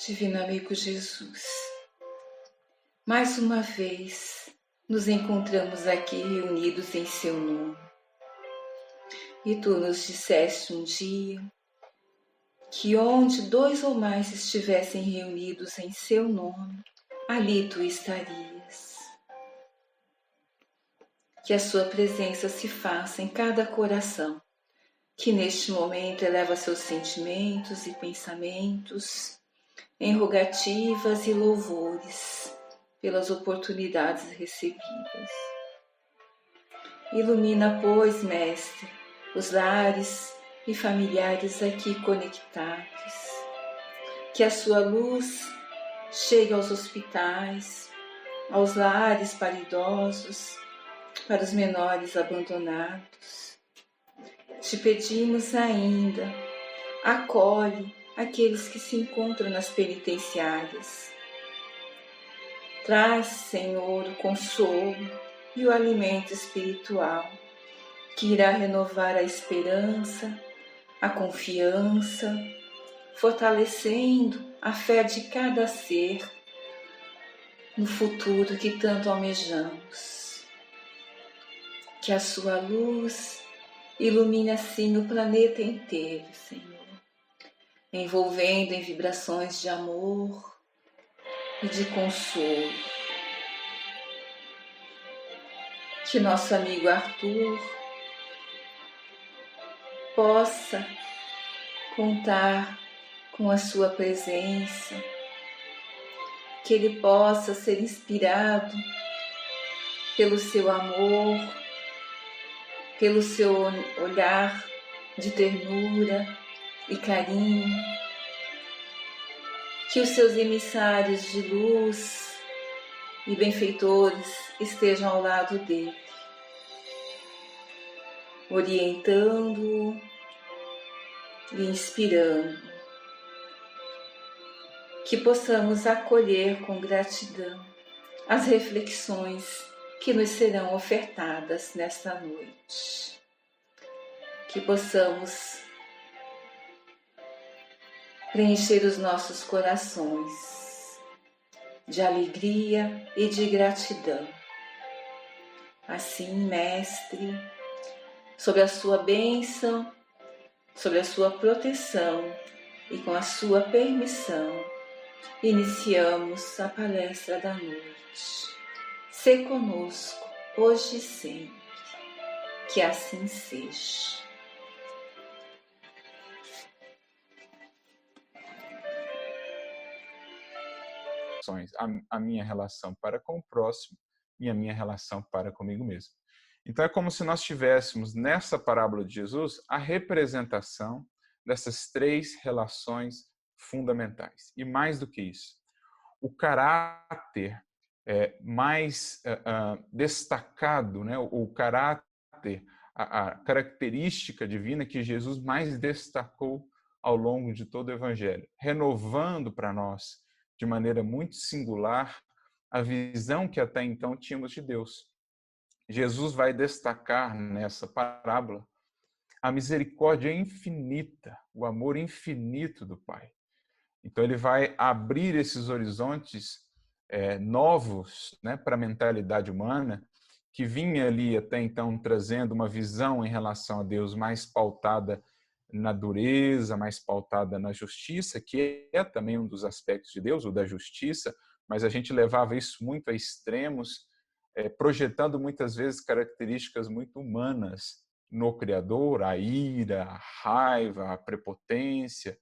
Divino amigo Jesus, mais uma vez nos encontramos aqui reunidos em seu nome. E tu nos disseste um dia que onde dois ou mais estivessem reunidos em seu nome, ali tu estarias. Que a sua presença se faça em cada coração, que neste momento eleva seus sentimentos e pensamentos em rogativas e louvores pelas oportunidades recebidas. Ilumina, pois, Mestre, os lares e familiares aqui conectados. Que a sua luz chegue aos hospitais, aos lares para idosos, para os menores abandonados. Te pedimos ainda, acolhe aqueles que se encontram nas penitenciárias. Traz, Senhor, o consolo e o alimento espiritual que irá renovar a esperança, a confiança, fortalecendo a fé de cada ser no futuro que tanto almejamos. Que a sua luz ilumine assim o planeta inteiro, Senhor, envolvendo em vibrações de amor e de consolo. Que nosso amigo Arthur possa contar com a sua presença, que ele possa ser inspirado pelo seu amor, pelo seu olhar de ternura e carinho, que os seus emissários de luz e benfeitores estejam ao lado dele, orientando-o e inspirando, que possamos acolher com gratidão as reflexões que nos serão ofertadas nesta noite, que possamos preencher os nossos corações de alegria e de gratidão. Assim, Mestre, sob a sua bênção, sob a sua proteção e com a sua permissão, iniciamos a palestra da noite. Sê conosco, hoje e sempre, que assim seja. A minha relação para com o próximo e a minha relação para comigo mesmo. Então é como se nós tivéssemos nessa parábola de Jesus a representação dessas três relações fundamentais. E mais do que isso, o caráter mais destacado, né? O caráter, a característica divina que Jesus mais destacou ao longo de todo o Evangelho, renovando para nós de maneira muito singular a visão que até então tínhamos de Deus. Jesus vai destacar nessa parábola a misericórdia infinita, o amor infinito do Pai. Então ele vai abrir esses horizontes novos, né, para a mentalidade humana, que vinha ali até então trazendo uma visão em relação a Deus mais pautada na dureza, mais pautada na justiça, que é também um dos aspectos de Deus, o da justiça, mas a gente levava isso muito a extremos, projetando muitas vezes características muito humanas no Criador, a ira, a raiva, a prepotência.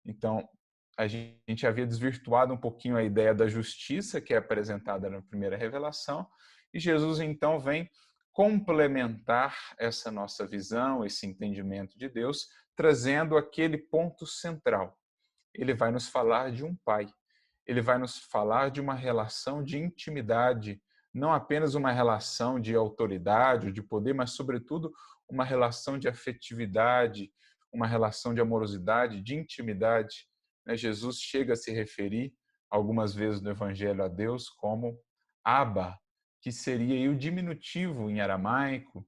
Então, a gente havia desvirtuado um pouquinho a ideia da justiça, que é apresentada na primeira revelação, e Jesus então vem complementar essa nossa visão, esse entendimento de Deus, trazendo aquele ponto central. Ele vai nos falar de um pai, ele vai nos falar de uma relação de intimidade, não apenas uma relação de autoridade, de poder, mas sobretudo uma relação de afetividade, uma relação de amorosidade, de intimidade. Jesus chega a se referir algumas vezes no Evangelho a Deus como Abba, que seria o diminutivo em aramaico,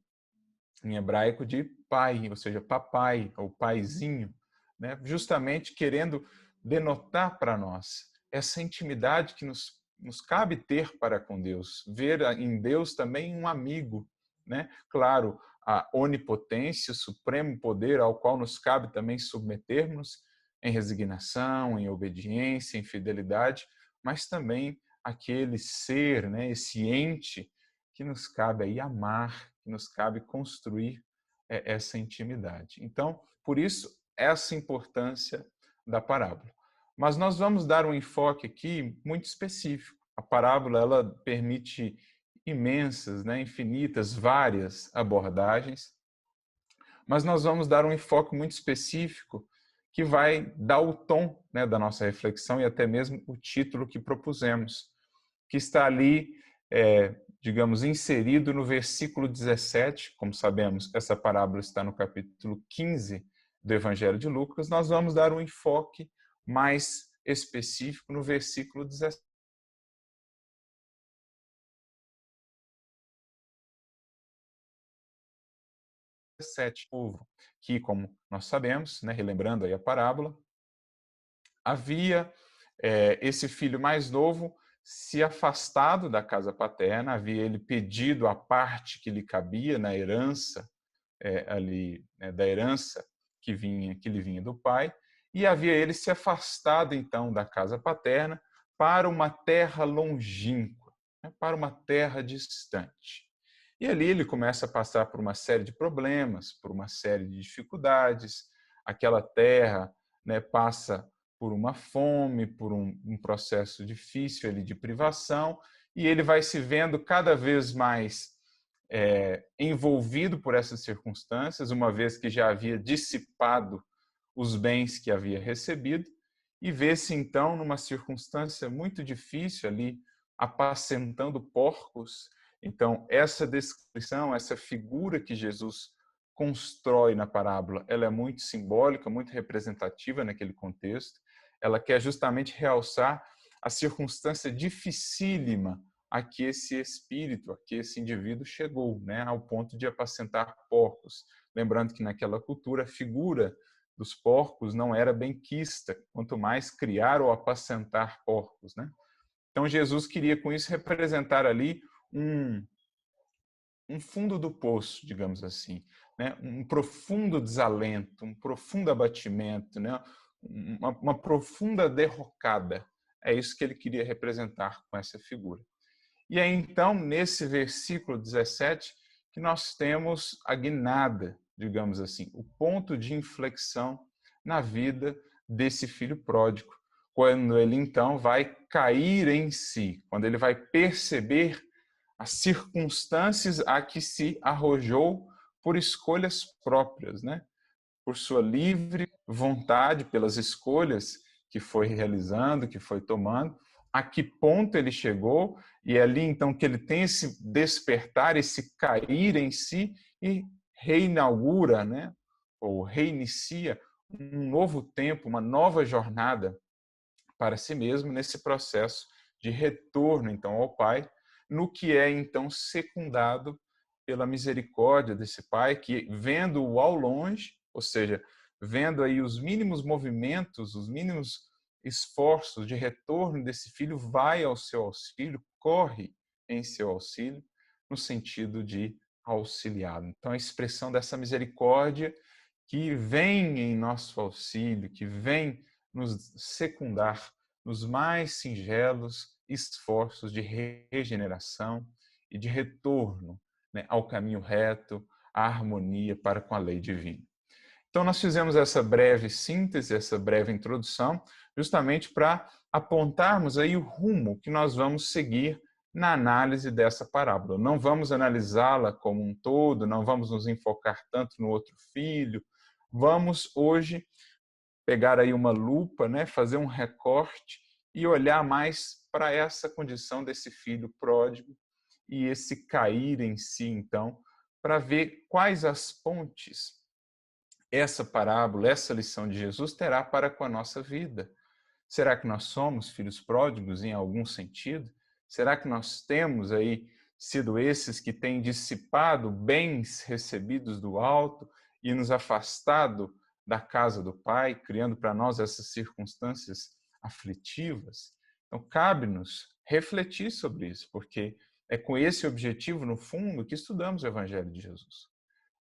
em hebraico, de pai, ou seja, papai, ou paizinho, né? Justamente querendo denotar para nós essa intimidade que nos cabe ter para com Deus, ver em Deus também um amigo, né? Claro, a onipotência, o supremo poder ao qual nos cabe também submetermos em resignação, em obediência, em fidelidade, mas também aquele ser, né, esse ente que nos cabe aí amar, que nos cabe construir essa intimidade. Então, por isso, essa importância da parábola. Mas nós vamos dar um enfoque aqui muito específico. A parábola ela permite imensas, né, infinitas, várias abordagens, mas nós vamos dar um enfoque muito específico que vai dar o tom, né, da nossa reflexão e até mesmo o título que propusemos, que está ali, digamos, inserido no versículo 17. Como sabemos, essa parábola está no capítulo 15 do Evangelho de Lucas. Nós vamos dar um enfoque mais específico no versículo 17. Povo, que, como nós sabemos, né, relembrando aí a parábola, havia esse filho mais novo se afastado da casa paterna, havia ele pedido a parte que lhe cabia na herança ali, né, da herança que lhe vinha do pai, e havia ele se afastado então da casa paterna para uma terra longínqua, né, para uma terra distante. E ali ele começa a passar por uma série de problemas, por uma série de dificuldades. Aquela terra, né, passa por uma fome, por um processo difícil ali de privação, e ele vai se vendo cada vez mais envolvido por essas circunstâncias, uma vez que já havia dissipado os bens que havia recebido, e vê-se então numa circunstância muito difícil ali, apacentando porcos. Então, essa descrição, essa figura que Jesus constrói na parábola, ela é muito simbólica, muito representativa naquele contexto. Ela quer justamente realçar a circunstância dificílima a que esse espírito, a que esse indivíduo chegou, né, ao ponto de apacentar porcos. Lembrando que naquela cultura a figura dos porcos não era benquista, quanto mais criar ou apacentar porcos, né? Então Jesus queria com isso representar ali um fundo do poço, digamos assim, né? Um profundo desalento, um profundo abatimento, né? Uma profunda derrocada. É isso que ele queria representar com essa figura. E aí, então, nesse versículo 17, que nós temos a guinada, digamos assim, o ponto de inflexão na vida desse filho pródigo, quando ele, então, vai cair em si, quando ele vai perceber as circunstâncias a que se arrojou por escolhas próprias, né? Por sua livre vontade, pelas escolhas que foi realizando, que foi tomando, a que ponto ele chegou, e é ali então que ele tem esse despertar, esse cair em si e reinaugura, né? Ou reinicia um novo tempo, uma nova jornada para si mesmo nesse processo de retorno então ao Pai, no que é então secundado pela misericórdia desse Pai que, vendo-o ao longe, ou seja, vendo aí os mínimos movimentos, os mínimos esforços de retorno desse filho, vai ao seu auxílio, corre em seu auxílio, no sentido de auxiliá-lo. Então, a expressão dessa misericórdia que vem em nosso auxílio, que vem nos secundar nos mais singelos esforços de regeneração e de retorno, né, ao caminho reto, à harmonia para com a lei divina. Então, nós fizemos essa breve síntese, essa breve introdução, justamente para apontarmos aí o rumo que nós vamos seguir na análise dessa parábola. Não vamos analisá-la como um todo, não vamos nos enfocar tanto no outro filho. Vamos hoje pegar aí uma lupa, né, fazer um recorte e olhar mais para essa condição desse filho pródigo e esse cair em si, então, para ver quais as pontes essa parábola, essa lição de Jesus terá para com a nossa vida. Será que nós somos filhos pródigos em algum sentido? Será que nós temos aí sido esses que têm dissipado bens recebidos do alto e nos afastado da casa do Pai, criando para nós essas circunstâncias aflitivas. Então, cabe-nos refletir sobre isso, porque é com esse objetivo, no fundo, que estudamos o Evangelho de Jesus.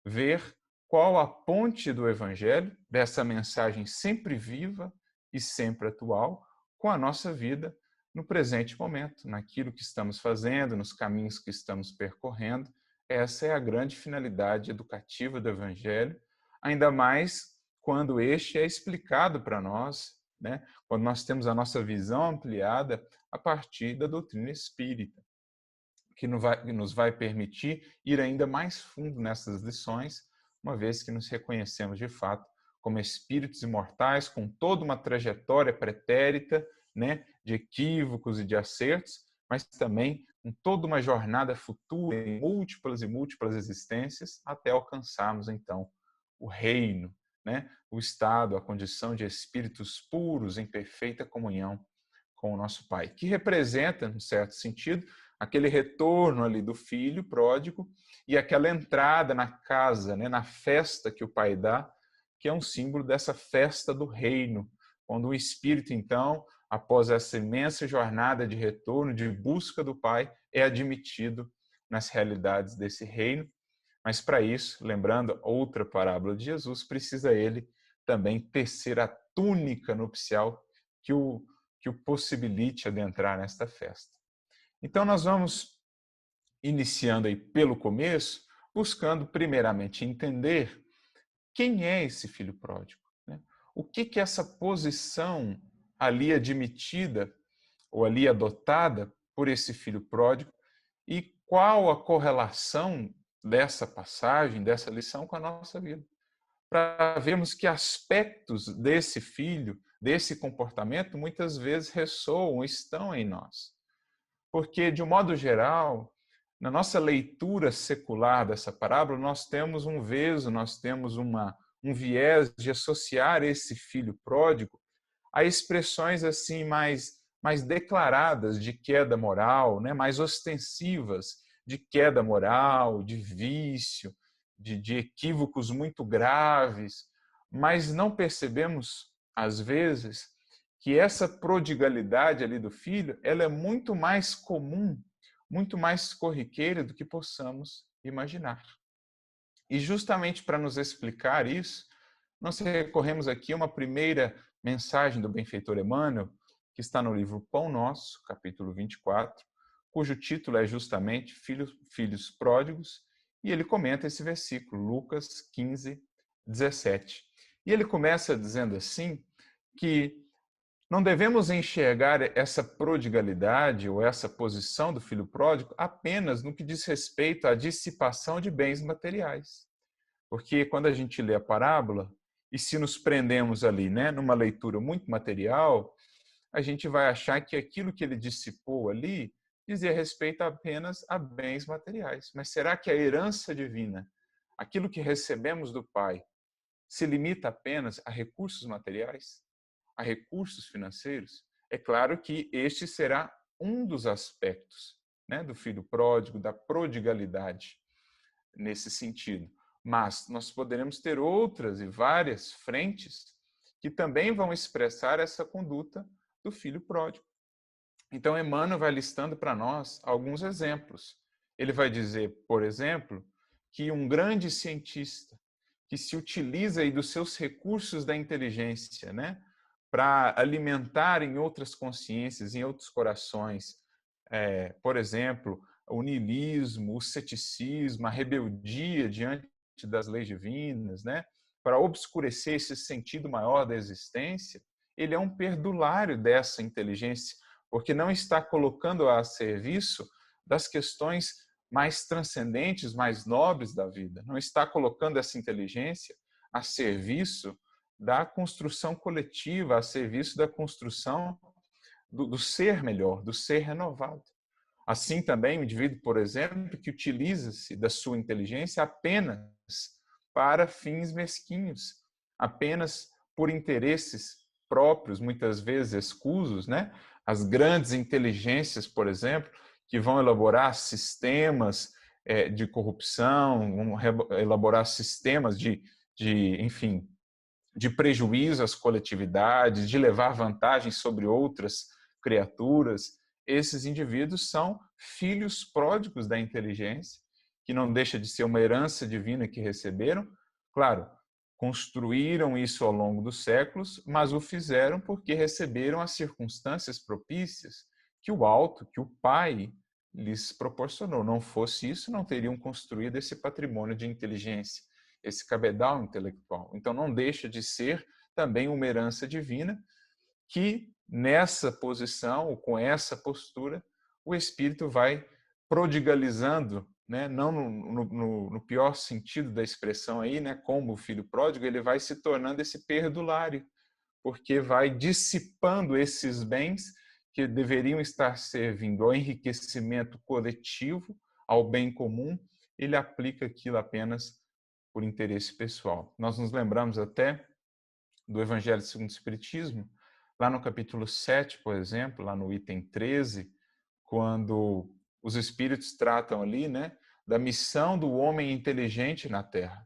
Ver qual a ponte do Evangelho, dessa mensagem sempre viva e sempre atual, com a nossa vida no presente momento, naquilo que estamos fazendo, nos caminhos que estamos percorrendo. Essa é a grande finalidade educativa do Evangelho, ainda mais quando este é explicado para nós, né? Quando nós temos a nossa visão ampliada a partir da doutrina espírita, que nos vai permitir ir ainda mais fundo nessas lições, uma vez que nos reconhecemos de fato como espíritos imortais, com toda uma trajetória pretérita, né, de equívocos e de acertos, mas também com toda uma jornada futura em múltiplas e múltiplas existências, até alcançarmos, então, o reino, né, o estado, a condição de espíritos puros em perfeita comunhão com o nosso Pai, que representa, num certo sentido, aquele retorno ali do filho pródigo e aquela entrada na casa, né, na festa que o Pai dá, que é um símbolo dessa festa do reino, quando o espírito, então, após essa imensa jornada de retorno, de busca do Pai, é admitido nas realidades desse reino. Mas para isso, lembrando outra parábola de Jesus, precisa ele também tecer a túnica nupcial que o possibilite adentrar nesta festa. Então nós vamos iniciando aí pelo começo, buscando primeiramente entender quem é esse filho pródigo, né? O que essa posição ali admitida ou ali adotada por esse filho pródigo e qual a correlação dessa passagem, dessa lição com a nossa vida. Para vermos que aspectos desse filho, desse comportamento, muitas vezes ressoam, estão em nós. Porque, de um modo geral, na nossa leitura secular dessa parábola, nós temos um veso, nós temos um viés de associar esse filho pródigo a expressões assim mais declaradas de queda moral, né? Mais ostensivas de queda moral, de vício, de equívocos muito graves, mas não percebemos, às vezes, que essa prodigalidade ali do filho, ela é muito mais comum, muito mais corriqueira do que possamos imaginar. E justamente para nos explicar isso, nós recorremos aqui a uma primeira mensagem do benfeitor Emmanuel, que está no livro Pão Nosso, capítulo 24, cujo título é justamente Filhos Pródigos, e ele comenta esse versículo, Lucas 15, 17. E ele começa dizendo assim, que não devemos enxergar essa prodigalidade ou essa posição do filho pródigo apenas no que diz respeito à dissipação de bens materiais. Porque quando a gente lê a parábola, e se nos prendemos ali, né, numa leitura muito material, a gente vai achar que aquilo que ele dissipou ali dizia respeito apenas a bens materiais. Mas será que a herança divina, aquilo que recebemos do Pai, se limita apenas a recursos materiais? A recursos financeiros? É claro que este será um dos aspectos, né, do filho pródigo, da prodigalidade, nesse sentido. Mas nós poderemos ter outras e várias frentes que também vão expressar essa conduta do filho pródigo. Então, Emmanuel vai listando para nós alguns exemplos. Ele vai dizer, por exemplo, que um grande cientista que se utiliza aí dos seus recursos da inteligência, né, para alimentar em outras consciências, em outros corações, por exemplo, o niilismo, o ceticismo, a rebeldia diante das leis divinas, né, para obscurecer esse sentido maior da existência, ele é um perdulário dessa inteligência, porque não está colocando a serviço das questões mais transcendentes, mais nobres da vida. Não está colocando essa inteligência a serviço da construção coletiva, a serviço da construção do ser melhor, do ser renovado. Assim também o indivíduo, por exemplo, que utiliza-se da sua inteligência apenas para fins mesquinhos, apenas por interesses próprios, muitas vezes escusos, né? As grandes inteligências, por exemplo, que vão elaborar sistemas de corrupção, vão elaborar sistemas enfim, de prejuízo às coletividades, de levar vantagem sobre outras criaturas. Esses indivíduos são filhos pródigos da inteligência, que não deixa de ser uma herança divina que receberam. Claro, construíram isso ao longo dos séculos, mas o fizeram porque receberam as circunstâncias propícias que o alto, que o Pai lhes proporcionou. Não fosse isso, não teriam construído esse patrimônio de inteligência, esse cabedal intelectual. Então não deixa de ser também uma herança divina que nessa posição, ou com essa postura, o espírito vai prodigalizando, né? Não no pior sentido da expressão aí, né? Como o filho pródigo, ele vai se tornando esse perdulário, porque vai dissipando esses bens que deveriam estar servindo ao enriquecimento coletivo, ao bem comum, ele aplica aquilo apenas por interesse pessoal. Nós nos lembramos até do Evangelho segundo o Espiritismo, lá no capítulo 7, por exemplo, lá no item 13, quando os espíritos tratam ali, né, da missão do homem inteligente na Terra.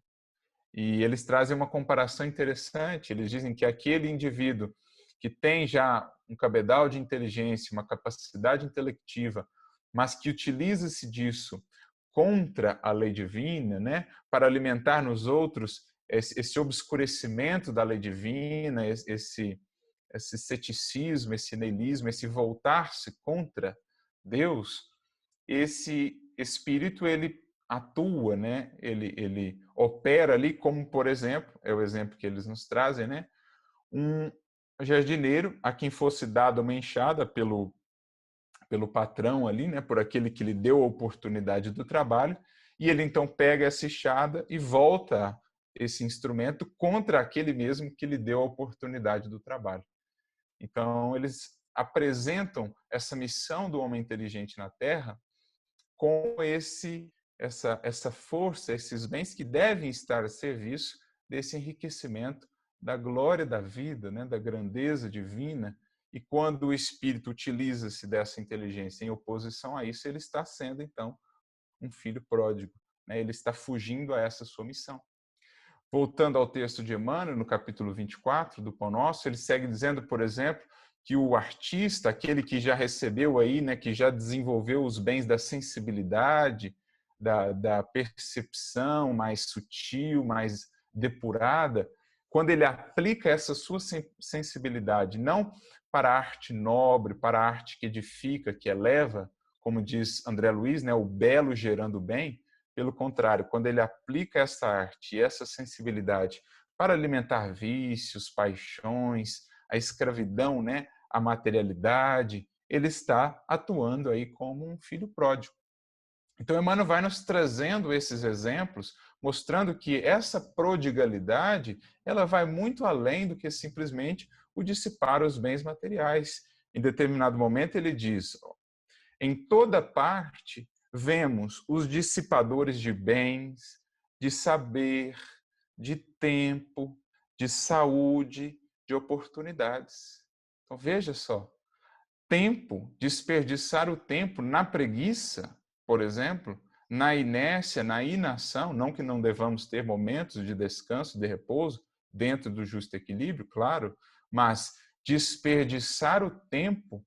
E eles trazem uma comparação interessante. Eles dizem que aquele indivíduo que tem já um cabedal de inteligência, uma capacidade intelectiva, mas que utiliza-se disso contra a lei divina, né, para alimentar nos outros esse obscurecimento da lei divina, esse ceticismo, esse niilismo, esse voltar-se contra Deus, esse espírito ele atua, né? Ele opera ali como, por exemplo, é o exemplo que eles nos trazem, né? Um jardineiro a quem fosse dada uma enxada pelo patrão ali, né? Por aquele que lhe deu a oportunidade do trabalho, e ele então pega essa enxada e volta esse instrumento contra aquele mesmo que lhe deu a oportunidade do trabalho. Então, eles apresentam essa missão do homem inteligente na Terra com essa força, esses bens que devem estar a serviço desse enriquecimento da glória da vida, né, da grandeza divina. E quando o espírito utiliza-se dessa inteligência em oposição a isso, ele está sendo, então, um filho pródigo, né? Ele está fugindo a essa sua missão. Voltando ao texto de Emmanuel, no capítulo 24 do Pão Nosso, ele segue dizendo, por exemplo, que o artista, aquele que já recebeu aí, né, que já desenvolveu os bens da sensibilidade, da percepção mais sutil, mais depurada, quando ele aplica essa sua sensibilidade, não para a arte nobre, para a arte que edifica, que eleva, como diz André Luiz, né, o belo gerando bem. Pelo contrário, quando ele aplica essa arte e essa sensibilidade para alimentar vícios, paixões, a escravidão, né, a materialidade, ele está atuando aí como um filho pródigo. Então, Emmanuel vai nos trazendo esses exemplos, mostrando que essa prodigalidade, ela vai muito além do que simplesmente o dissipar os bens materiais. Em determinado momento ele diz, em toda parte vemos os dissipadores de bens, de saber, de tempo, de saúde, de oportunidades. Então veja só, tempo, desperdiçar o tempo na preguiça, por exemplo, na inércia, na inação, não que não devamos ter momentos de descanso, de repouso, dentro do justo equilíbrio, claro, mas desperdiçar o tempo,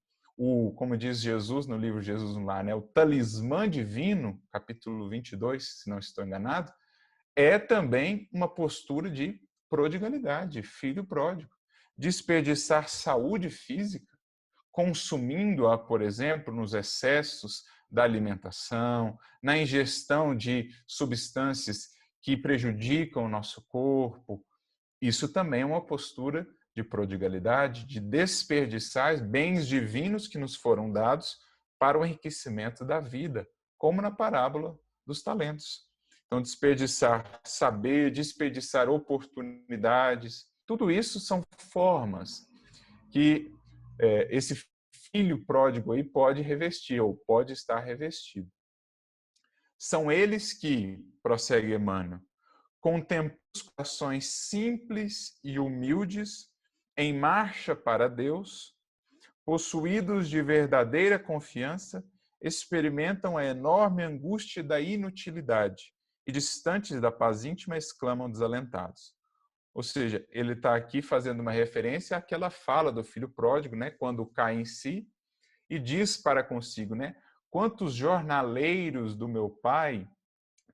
como diz Jesus no livro Jesus no Lar, né, o talismã divino, capítulo 22, se não estou enganado, é também uma postura de prodigalidade, filho pródigo. Desperdiçar saúde física, consumindo-a, por exemplo, nos excessos da alimentação, na ingestão de substâncias que prejudicam o nosso corpo. Isso também é uma postura de prodigalidade, de desperdiçar bens divinos que nos foram dados para o enriquecimento da vida, como na parábola dos talentos. Então, desperdiçar saber, desperdiçar oportunidades, tudo isso são formas que esse filho pródigo aí pode revestir, ou pode estar revestido. São eles que, prossegue Emmanuel, contemplam os corações simples e humildes em marcha para Deus, possuídos de verdadeira confiança, experimentam a enorme angústia da inutilidade e, distantes da paz íntima, exclamam desalentados: Ou seja, ele está aqui fazendo uma referência àquela fala do filho pródigo, né, quando cai em si, e diz para consigo, né, quantos jornaleiros do meu pai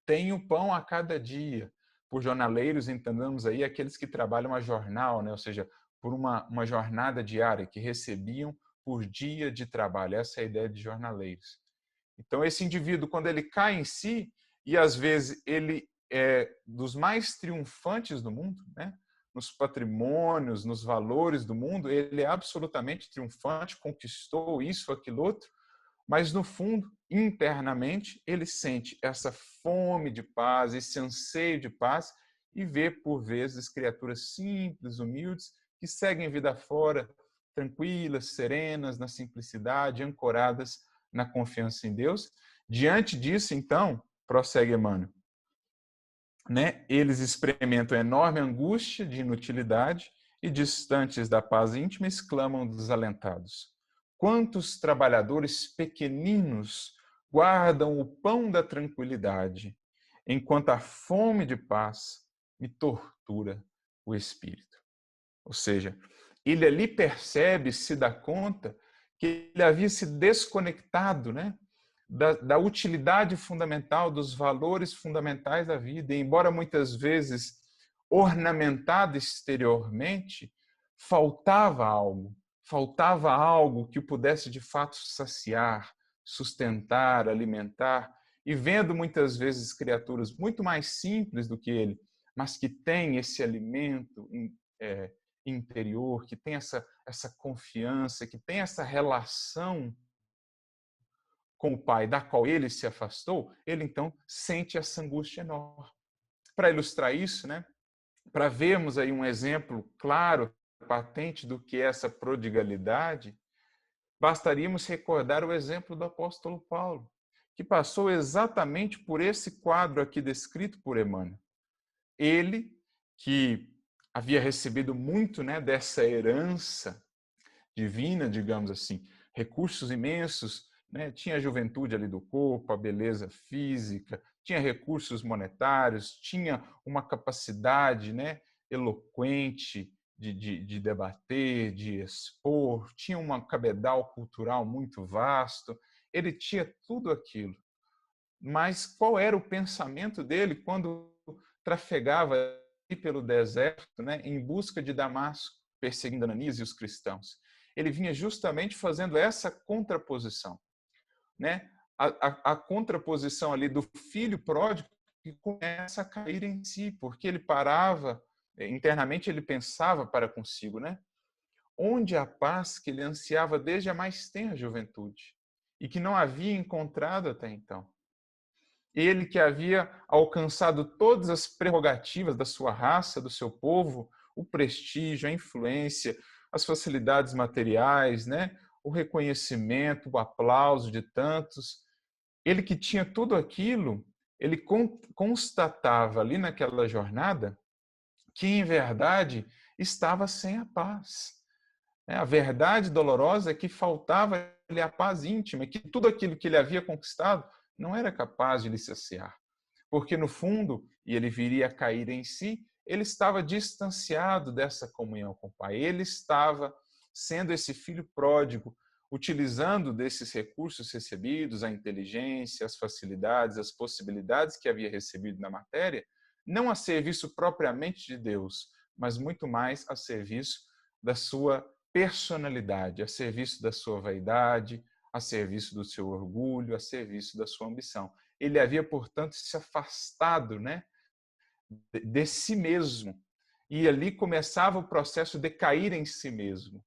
têm o pão a cada dia? Por jornaleiros entendamos aí aqueles que trabalham a jornal, né, ou seja, por uma jornada diária, que recebiam por dia de trabalho. Essa é a ideia de jornaleiros. Então, esse indivíduo, quando ele cai em si, e às vezes ele é dos mais triunfantes do mundo, né? Nos patrimônios, nos valores do mundo, ele é absolutamente triunfante, conquistou isso, aquilo outro, mas no fundo, internamente, ele sente essa fome de paz, esse anseio de paz, e vê, por vezes, criaturas simples, humildes, que seguem vida fora, tranquilas, serenas, na simplicidade, ancoradas na confiança em Deus. Diante disso, então, prossegue Emmanuel, né? Eles experimentam enorme angústia de inutilidade e, distantes da paz íntima, exclamam desalentados: quantos trabalhadores pequeninos guardam o pão da tranquilidade, enquanto a fome de paz me tortura o espírito. Ou seja, ele ali percebe, se dá conta que ele havia se desconectado, né, da utilidade fundamental, dos valores fundamentais da vida. E, embora muitas vezes ornamentado exteriormente, faltava algo que o pudesse de fato saciar, sustentar, alimentar. E vendo muitas vezes criaturas muito mais simples do que ele, mas que têm esse alimento interior, que tem essa confiança, que tem essa relação com o Pai, da qual ele se afastou, ele então sente essa angústia enorme. Para ilustrar isso, né, para vermos aí um exemplo claro, patente do que é essa prodigalidade, bastaríamos recordar o exemplo do apóstolo Paulo, que passou exatamente por esse quadro aqui descrito por Emmanuel. Ele, que havia recebido muito, né, dessa herança divina, digamos assim, recursos imensos, né? Tinha a juventude ali do corpo, a beleza física, tinha recursos monetários, tinha uma capacidade, né, eloquente de debater, de expor, tinha um cabedal cultural muito vasto, ele tinha tudo aquilo. Mas qual era o pensamento dele quando trafegava pelo deserto, né, em busca de Damasco, perseguindo Ananias e os cristãos? Ele vinha justamente fazendo essa contraposição, né? A contraposição ali do filho pródigo que começa a cair em si, porque ele parava, internamente ele pensava para consigo, né? Onde a paz que ele ansiava desde a mais tenra juventude e que não havia encontrado até então. Ele que havia alcançado todas as prerrogativas da sua raça, do seu povo, o prestígio, a influência, as facilidades materiais, né? O reconhecimento, o aplauso de tantos. Ele que tinha tudo aquilo, ele constatava ali naquela jornada que, em verdade, estava sem a paz. A verdade dolorosa é que faltava-lhe a paz íntima, que tudo aquilo que ele havia conquistado não era capaz de lhe saciar. Porque, no fundo, e ele viria a cair em si, ele estava distanciado dessa comunhão com o Pai. Ele estava sendo esse filho pródigo, utilizando desses recursos recebidos, a inteligência, as facilidades, as possibilidades que havia recebido na matéria, não a serviço propriamente de Deus, mas muito mais a serviço da sua personalidade, a serviço da sua vaidade, a serviço do seu orgulho, a serviço da sua ambição. Ele havia, portanto, se afastado, né, de si mesmo. E ali começava o processo de cair em si mesmo.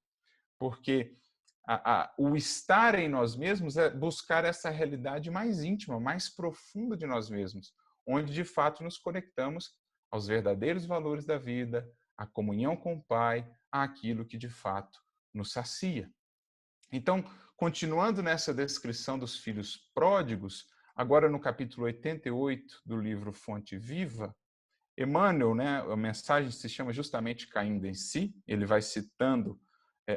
Porque o estar em nós mesmos é buscar essa realidade mais íntima, mais profunda de nós mesmos, onde de fato nos conectamos aos verdadeiros valores da vida, à comunhão com o Pai, àquilo que de fato nos sacia. Então, continuando nessa descrição dos filhos pródigos, agora no capítulo 88 do livro Fonte Viva, Emmanuel, né, a mensagem se chama justamente Caindo em Si, ele vai citando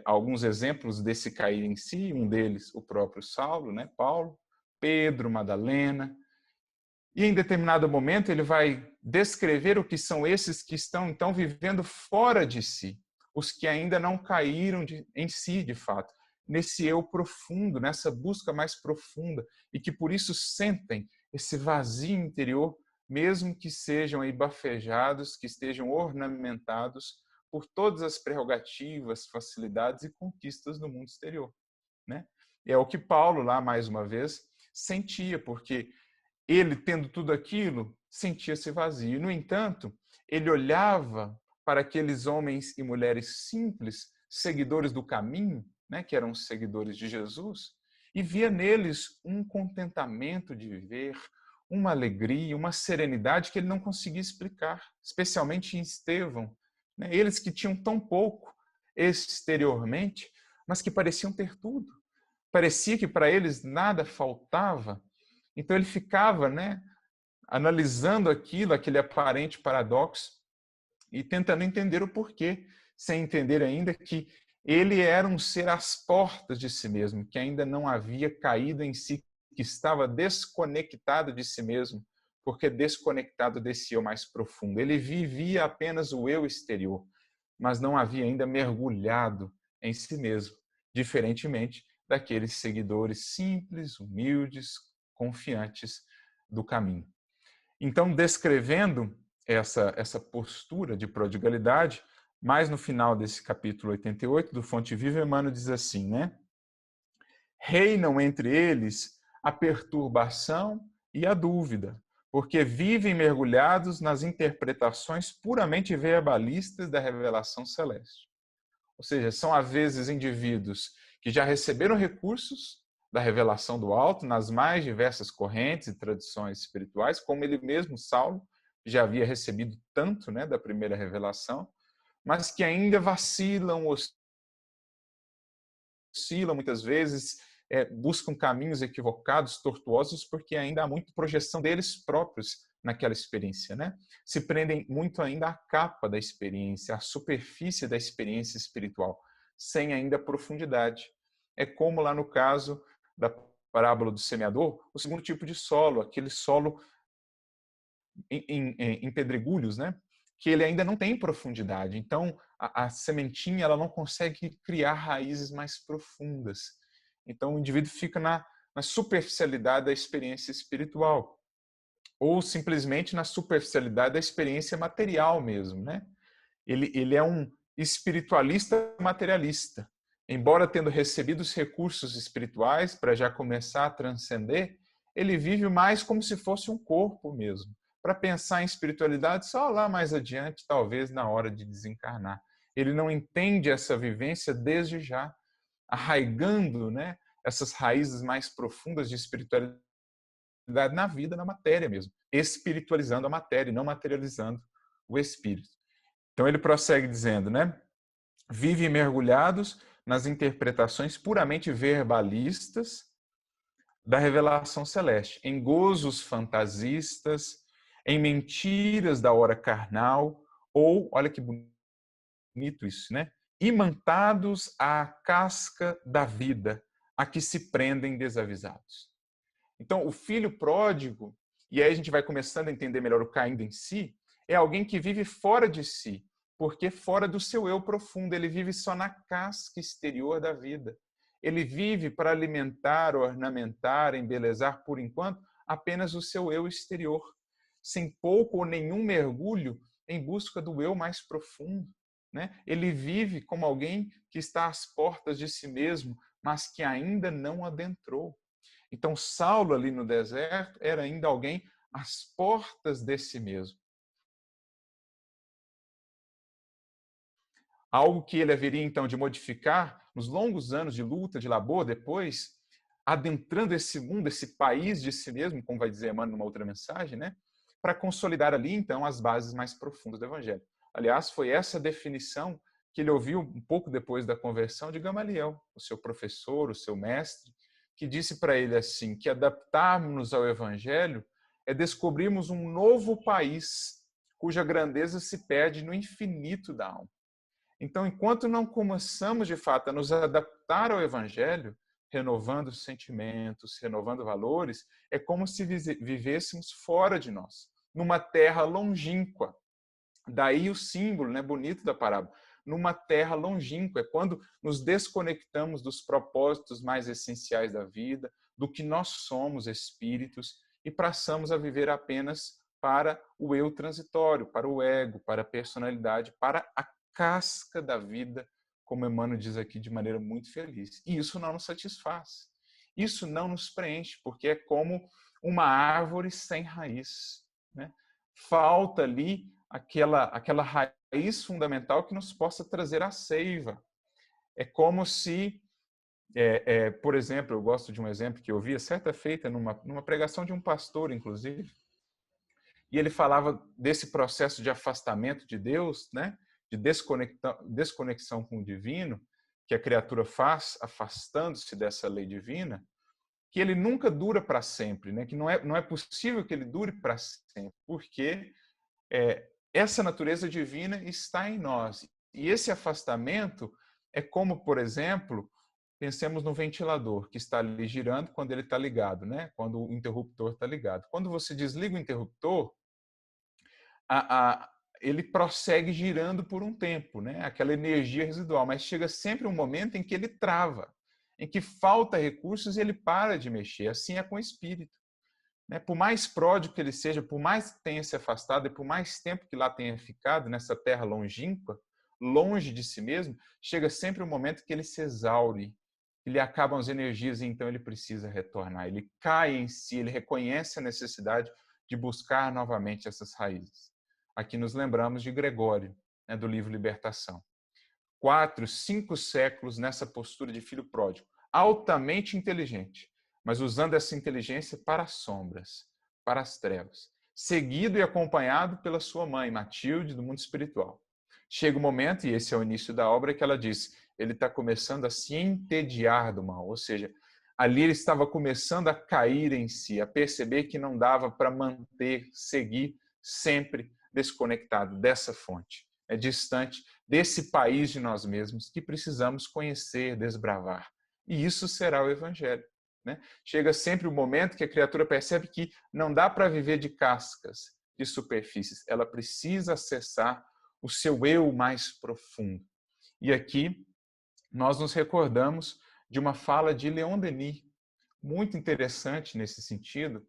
alguns exemplos desse cair em si, um deles o próprio Saulo, né, Paulo, Pedro, Madalena, E em determinado momento ele vai descrever o que são esses que estão então vivendo fora de si, os que ainda não caíram em si de fato, nesse eu profundo, nessa busca mais profunda, e que por isso sentem esse vazio interior, mesmo que sejam aí bafejados, que estejam ornamentados por todas as prerrogativas, facilidades e conquistas do mundo exterior, né? E é o que Paulo lá, mais uma vez, sentia, porque ele, tendo tudo aquilo, sentia-se vazio. No entanto, ele olhava para aqueles homens e mulheres simples, seguidores do caminho, né, que eram seguidores de Jesus, e via neles um contentamento de viver, uma alegria, uma serenidade que ele não conseguia explicar, especialmente em Estevão, né, eles que tinham tão pouco exteriormente, mas que pareciam ter tudo. Parecia que para eles nada faltava. Então ele ficava, né, analisando aquilo, aquele aparente paradoxo, e tentando entender o porquê, sem entender ainda que ele era um ser às portas de si mesmo, que ainda não havia caído em si, que estava desconectado de si mesmo, porque desconectado desse eu mais profundo. Ele vivia apenas o eu exterior, mas não havia ainda mergulhado em si mesmo, diferentemente daqueles seguidores simples, humildes, confiantes do caminho. Então, descrevendo essa postura de prodigalidade, mais no final desse capítulo 88 do Fonte Viva, Emmanuel diz assim, né? Reinam entre eles a perturbação e a dúvida, porque vivem mergulhados nas interpretações puramente verbalistas da revelação celeste. Ou seja, são às vezes indivíduos que já receberam recursos da revelação do alto nas mais diversas correntes e tradições espirituais, como ele mesmo, Saulo, já havia recebido tanto, né, da primeira revelação, mas que ainda vacilam, oscilam muitas vezes, buscam caminhos equivocados, tortuosos, porque ainda há muita projeção deles próprios naquela experiência, né? Se prendem muito ainda à capa da experiência, à superfície da experiência espiritual, sem ainda profundidade. É como lá no caso da parábola do semeador, o segundo tipo de solo, aquele solo em pedregulhos, né? Que ele ainda não tem profundidade. Então, a sementinha ela não consegue criar raízes mais profundas. Então, o indivíduo fica na superficialidade da experiência espiritual, ou simplesmente na superficialidade da experiência material mesmo, né? Ele é um espiritualista materialista. Embora tendo recebido os recursos espirituais para já começar a transcender, ele vive mais como se fosse um corpo mesmo. Para pensar em espiritualidade só lá mais adiante, talvez na hora de desencarnar. Ele não entende essa vivência desde já, arraigando, né, essas raízes mais profundas de espiritualidade na vida, na matéria mesmo, espiritualizando a matéria e não materializando o espírito. Então ele prossegue dizendo, né? Vivem mergulhados nas interpretações puramente verbalistas da revelação celeste, em gozos fantasistas, em mentiras da hora carnal, ou, olha que bonito isso, né? Imantados à casca da vida, a que se prendem desavisados. Então, o filho pródigo, e aí a gente vai começando a entender melhor o caindo em si, é alguém que vive fora de si, porque fora do seu eu profundo, ele vive só na casca exterior da vida. Ele vive para alimentar, ornamentar, embelezar, por enquanto, apenas o seu eu exterior, sem pouco ou nenhum mergulho em busca do eu mais profundo, né? Ele vive como alguém que está às portas de si mesmo, mas que ainda não adentrou. Então, Saulo ali no deserto era ainda alguém às portas de si mesmo. Algo que ele haveria então de modificar nos longos anos de luta, de labor, depois, adentrando esse mundo, esse país de si mesmo, como vai dizer Emmanuel numa outra mensagem, né? Para consolidar ali então as bases mais profundas do Evangelho. Aliás, foi essa definição que ele ouviu um pouco depois da conversão de Gamaliel, o seu professor, o seu mestre, que disse para ele assim, que adaptarmos-nos ao Evangelho é descobrirmos um novo país cuja grandeza se perde no infinito da alma. Então, enquanto não começamos, de fato, a nos adaptar ao Evangelho, renovando sentimentos, renovando valores, é como se vivêssemos fora de nós, numa terra longínqua. Daí o símbolo, né, bonito da parábola, numa terra longínqua, é quando nos desconectamos dos propósitos mais essenciais da vida, do que nós somos espíritos, e passamos a viver apenas para o eu transitório, para o ego, para a personalidade, para a casca da vida, como Emmanuel diz aqui de maneira muito feliz. E isso não nos satisfaz. Isso não nos preenche, porque é como uma árvore sem raiz, né? Falta ali aquela raiz fundamental que nos possa trazer a seiva. É como se, por exemplo, eu gosto de um exemplo que eu vi certa feita numa pregação de um pastor, inclusive, e ele falava desse processo de afastamento de Deus, né? De desconexão com o divino, que a criatura faz afastando-se dessa lei divina, que ele nunca dura para sempre, né? Que não é possível que ele dure para sempre, porque essa natureza divina está em nós. E esse afastamento é como, por exemplo, pensemos no ventilador que está ali girando quando ele está ligado, né? Quando o interruptor está ligado. Quando você desliga o interruptor, ele prossegue girando por um tempo, né? Aquela energia residual, mas chega sempre um momento em que ele trava, em que falta recursos e ele para de mexer. Assim é com o espírito. Né? Por mais pródigo que ele seja, por mais que tenha se afastado e por mais tempo que lá tenha ficado, nessa terra longínqua, longe de si mesmo, chega sempre um momento que ele se exaure, ele acabam as energias e então ele precisa retornar. Ele cai em si, ele reconhece a necessidade de buscar novamente essas raízes. Aqui nos lembramos de Gregório, né, do livro Libertação. 4, 5 séculos nessa postura de filho pródigo, altamente inteligente, mas usando essa inteligência para as sombras, para as trevas, seguido e acompanhado pela sua mãe, Matilde, do mundo espiritual. Chega o momento, e esse é o início da obra, que ela diz, ele está começando a se entediar do mal, ou seja, ali ele estava começando a cair em si, a perceber que não dava para manter, seguir sempre desconectado dessa fonte, distante desse país de nós mesmos que precisamos conhecer, desbravar. E isso será o Evangelho. Né? Chega sempre o momento que a criatura percebe que não dá para viver de cascas, de superfícies. Ela precisa acessar o seu eu mais profundo. E aqui nós nos recordamos de uma fala de Leon Denis, muito interessante nesse sentido,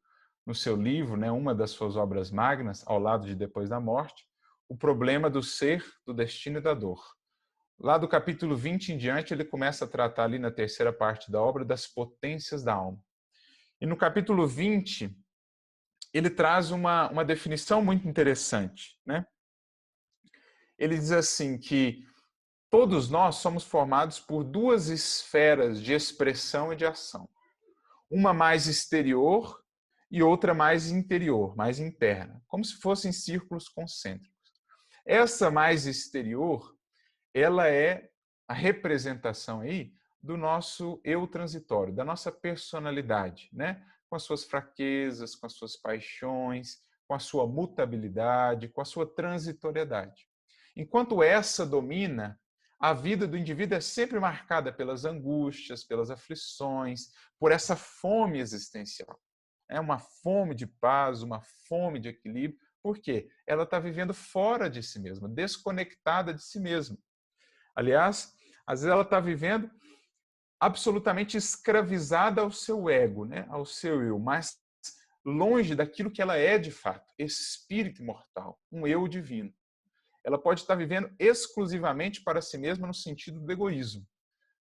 no seu livro, né, uma das suas obras magnas, ao lado de Depois da Morte, o problema do ser, do destino e da dor. Lá do capítulo 20 em diante, ele começa a tratar ali na terceira parte da obra das potências da alma. E no capítulo 20, ele traz uma definição muito interessante, né? Ele diz assim que todos nós somos formados por duas esferas de expressão e de ação. Uma mais exterior e outra mais interior, mais interna, como se fossem círculos concêntricos. Essa mais exterior, ela é a representação aí do nosso eu transitório, da nossa personalidade, né? Com as suas fraquezas, com as suas paixões, com a sua mutabilidade, com a sua transitoriedade. Enquanto essa domina, a vida do indivíduo é sempre marcada pelas angústias, pelas aflições, por essa fome existencial. É uma fome de paz, uma fome de equilíbrio. Por quê? Ela está vivendo fora de si mesma, desconectada de si mesma. Aliás, às vezes ela está vivendo absolutamente escravizada ao seu ego, né? Ao seu eu, mas longe daquilo que ela é de fato, espírito imortal, um eu divino. Ela pode estar vivendo exclusivamente para si mesma no sentido do egoísmo,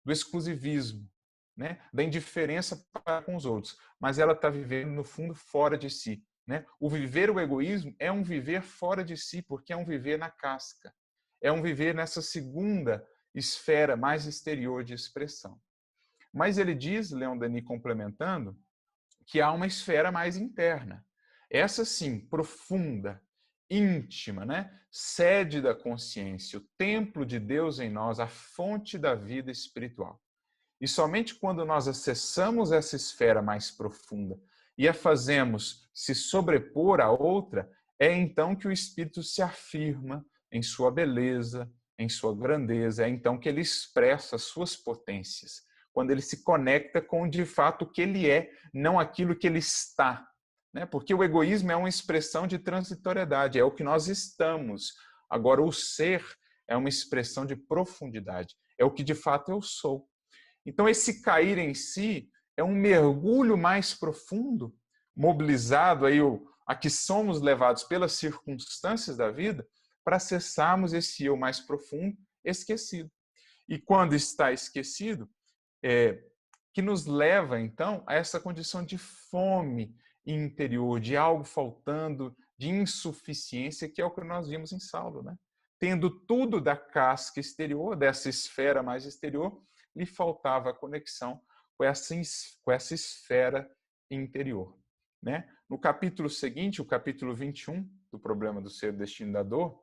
do exclusivismo, né? Da indiferença para com os outros, mas ela está vivendo, no fundo, fora de si. Né? O viver o egoísmo é um viver fora de si, porque é um viver na casca, é um viver nessa segunda esfera mais exterior de expressão. Mas ele diz, Leon Denis complementando, que há uma esfera mais interna. Essa sim, profunda, íntima, né? Sede da consciência, o templo de Deus em nós, a fonte da vida espiritual. E somente quando nós acessamos essa esfera mais profunda e a fazemos se sobrepor à outra, é então que o espírito se afirma em sua beleza, em sua grandeza, é então que ele expressa as suas potências, quando ele se conecta com, de fato, o que ele é, não aquilo que ele está. Né? Porque o egoísmo é uma expressão de transitoriedade, é o que nós estamos. Agora, o ser é uma expressão de profundidade, é o que de fato eu sou. Então, esse cair em si é um mergulho mais profundo, mobilizado aí a que somos levados pelas circunstâncias da vida para acessarmos esse eu mais profundo, esquecido. E quando está esquecido, que nos leva, então, a essa condição de fome interior, de algo faltando, de insuficiência, que é o que nós vimos em Saulo, né? Tendo tudo da casca exterior, dessa esfera mais exterior, lhe faltava a conexão com essa esfera interior. Né? No capítulo seguinte, o capítulo 21, do problema do ser, destino da dor,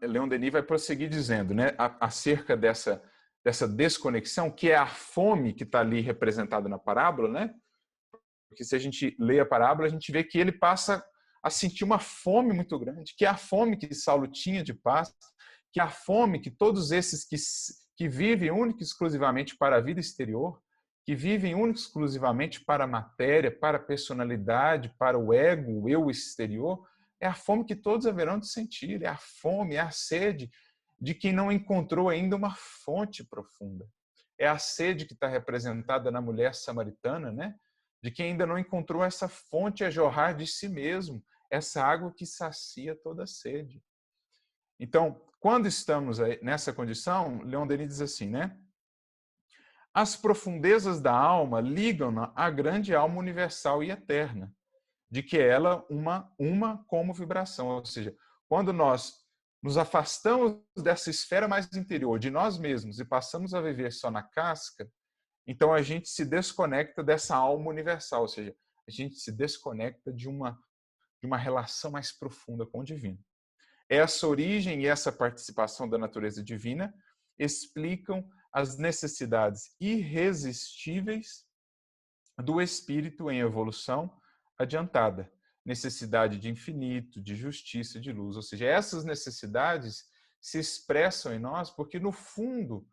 Leon Denis vai prosseguir dizendo, né, acerca dessa desconexão, que é a fome que está ali representada na parábola, né? Porque se a gente lê a parábola, a gente vê que ele passa a sentir uma fome muito grande, que é a fome que Saulo tinha de paz, que é a fome que todos esses que vivem única e exclusivamente para a vida exterior, que vivem única e exclusivamente para a matéria, para a personalidade, para o ego, o eu exterior, é a fome que todos haverão de sentir, é a fome, é a sede de quem não encontrou ainda uma fonte profunda. É a sede que está representada na mulher samaritana, né? De quem ainda não encontrou essa fonte a jorrar de si mesmo, essa água que sacia toda a sede. Então, quando estamos nessa condição, Leon Denis diz assim, né? As profundezas da alma ligam-na à grande alma universal e eterna, de que ela uma como vibração. Ou seja, quando nós nos afastamos dessa esfera mais interior, de nós mesmos, e passamos a viver só na casca, então a gente se desconecta dessa alma universal, ou seja, a gente se desconecta de uma relação mais profunda com o divino. Essa origem e essa participação da natureza divina explicam as necessidades irresistíveis do espírito em evolução adiantada. Necessidade de infinito, de justiça, de luz. Ou seja, essas necessidades se expressam em nós porque, no fundo,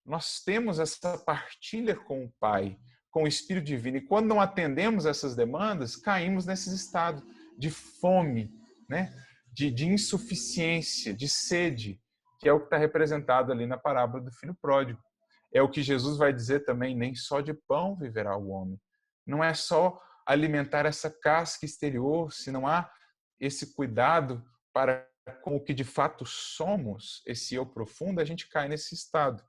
nós temos essa partilha com o Pai, com o Espírito Divino. E quando não atendemos essas demandas, caímos nesse estado de fome, né? de insuficiência, de sede, que é o que está representado ali na parábola do filho pródigo. É o que Jesus vai dizer também, nem só de pão viverá o homem. Não é só alimentar essa casca exterior, se não há esse cuidado para com o que de fato somos, esse eu profundo, a gente cai nesse estado.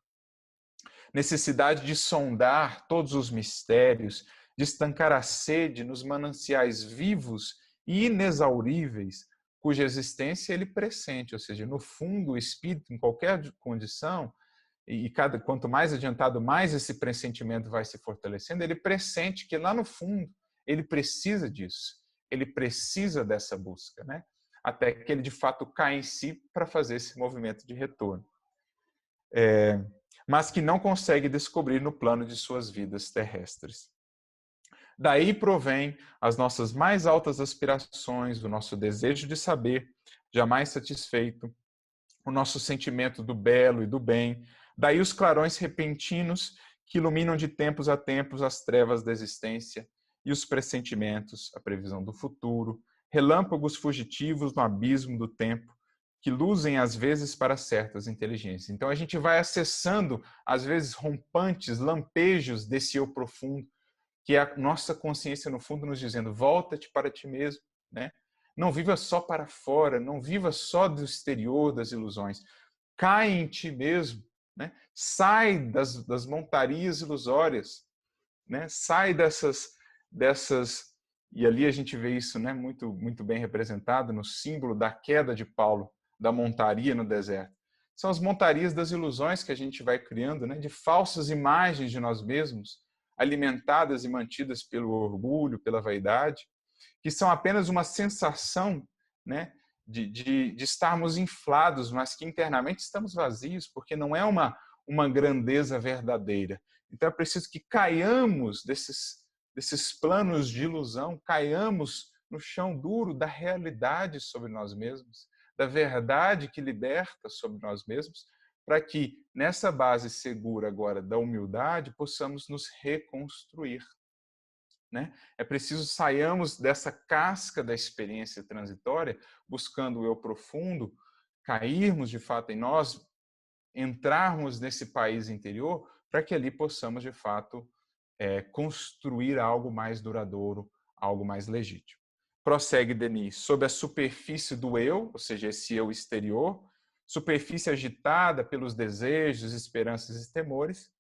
Necessidade de sondar todos os mistérios, de estancar a sede nos mananciais vivos e inexauríveis, cuja existência ele pressente, ou seja, no fundo o espírito, em qualquer condição, e quanto mais adiantado, mais esse pressentimento vai se fortalecendo, ele pressente que lá no fundo ele precisa disso, ele precisa dessa busca, né? Até que ele de fato cai em si para fazer esse movimento de retorno. Mas que não consegue descobrir no plano de suas vidas terrestres. Daí provém as nossas mais altas aspirações, o nosso desejo de saber, jamais satisfeito, o nosso sentimento do belo e do bem, daí os clarões repentinos que iluminam de tempos a tempos as trevas da existência e os pressentimentos, a previsão do futuro, relâmpagos fugitivos no abismo do tempo, que luzem às vezes para certas inteligências. Então a gente vai acessando, às vezes, rompantes, lampejos desse eu profundo, que é a nossa consciência, no fundo, nos dizendo, volta-te para ti mesmo, né? Não viva só para fora, não viva só do exterior das ilusões. Cai em ti mesmo, né? Sai das montarias ilusórias, né? Sai dessas... E ali a gente vê isso, né? Muito bem representado no símbolo da queda de Paulo, da montaria no deserto. São as montarias das ilusões que a gente vai criando, né? De falsas imagens de nós mesmos, alimentadas e mantidas pelo orgulho, pela vaidade, que são apenas uma sensação, né, de estarmos inflados, mas que internamente estamos vazios, porque não é uma grandeza verdadeira. Então é preciso que caiamos desses planos de ilusão, caiamos no chão duro da realidade sobre nós mesmos, da verdade que liberta sobre nós mesmos, para que, nessa base segura agora da humildade, possamos nos reconstruir. Né? É preciso saiamos dessa casca da experiência transitória, buscando o eu profundo, cairmos de fato em nós, entrarmos nesse país interior, para que ali possamos de fato construir algo mais duradouro, algo mais legítimo. Prossegue Denis, sob a superfície do eu, ou seja, esse eu exterior, superfície agitada pelos desejos, esperanças e temores,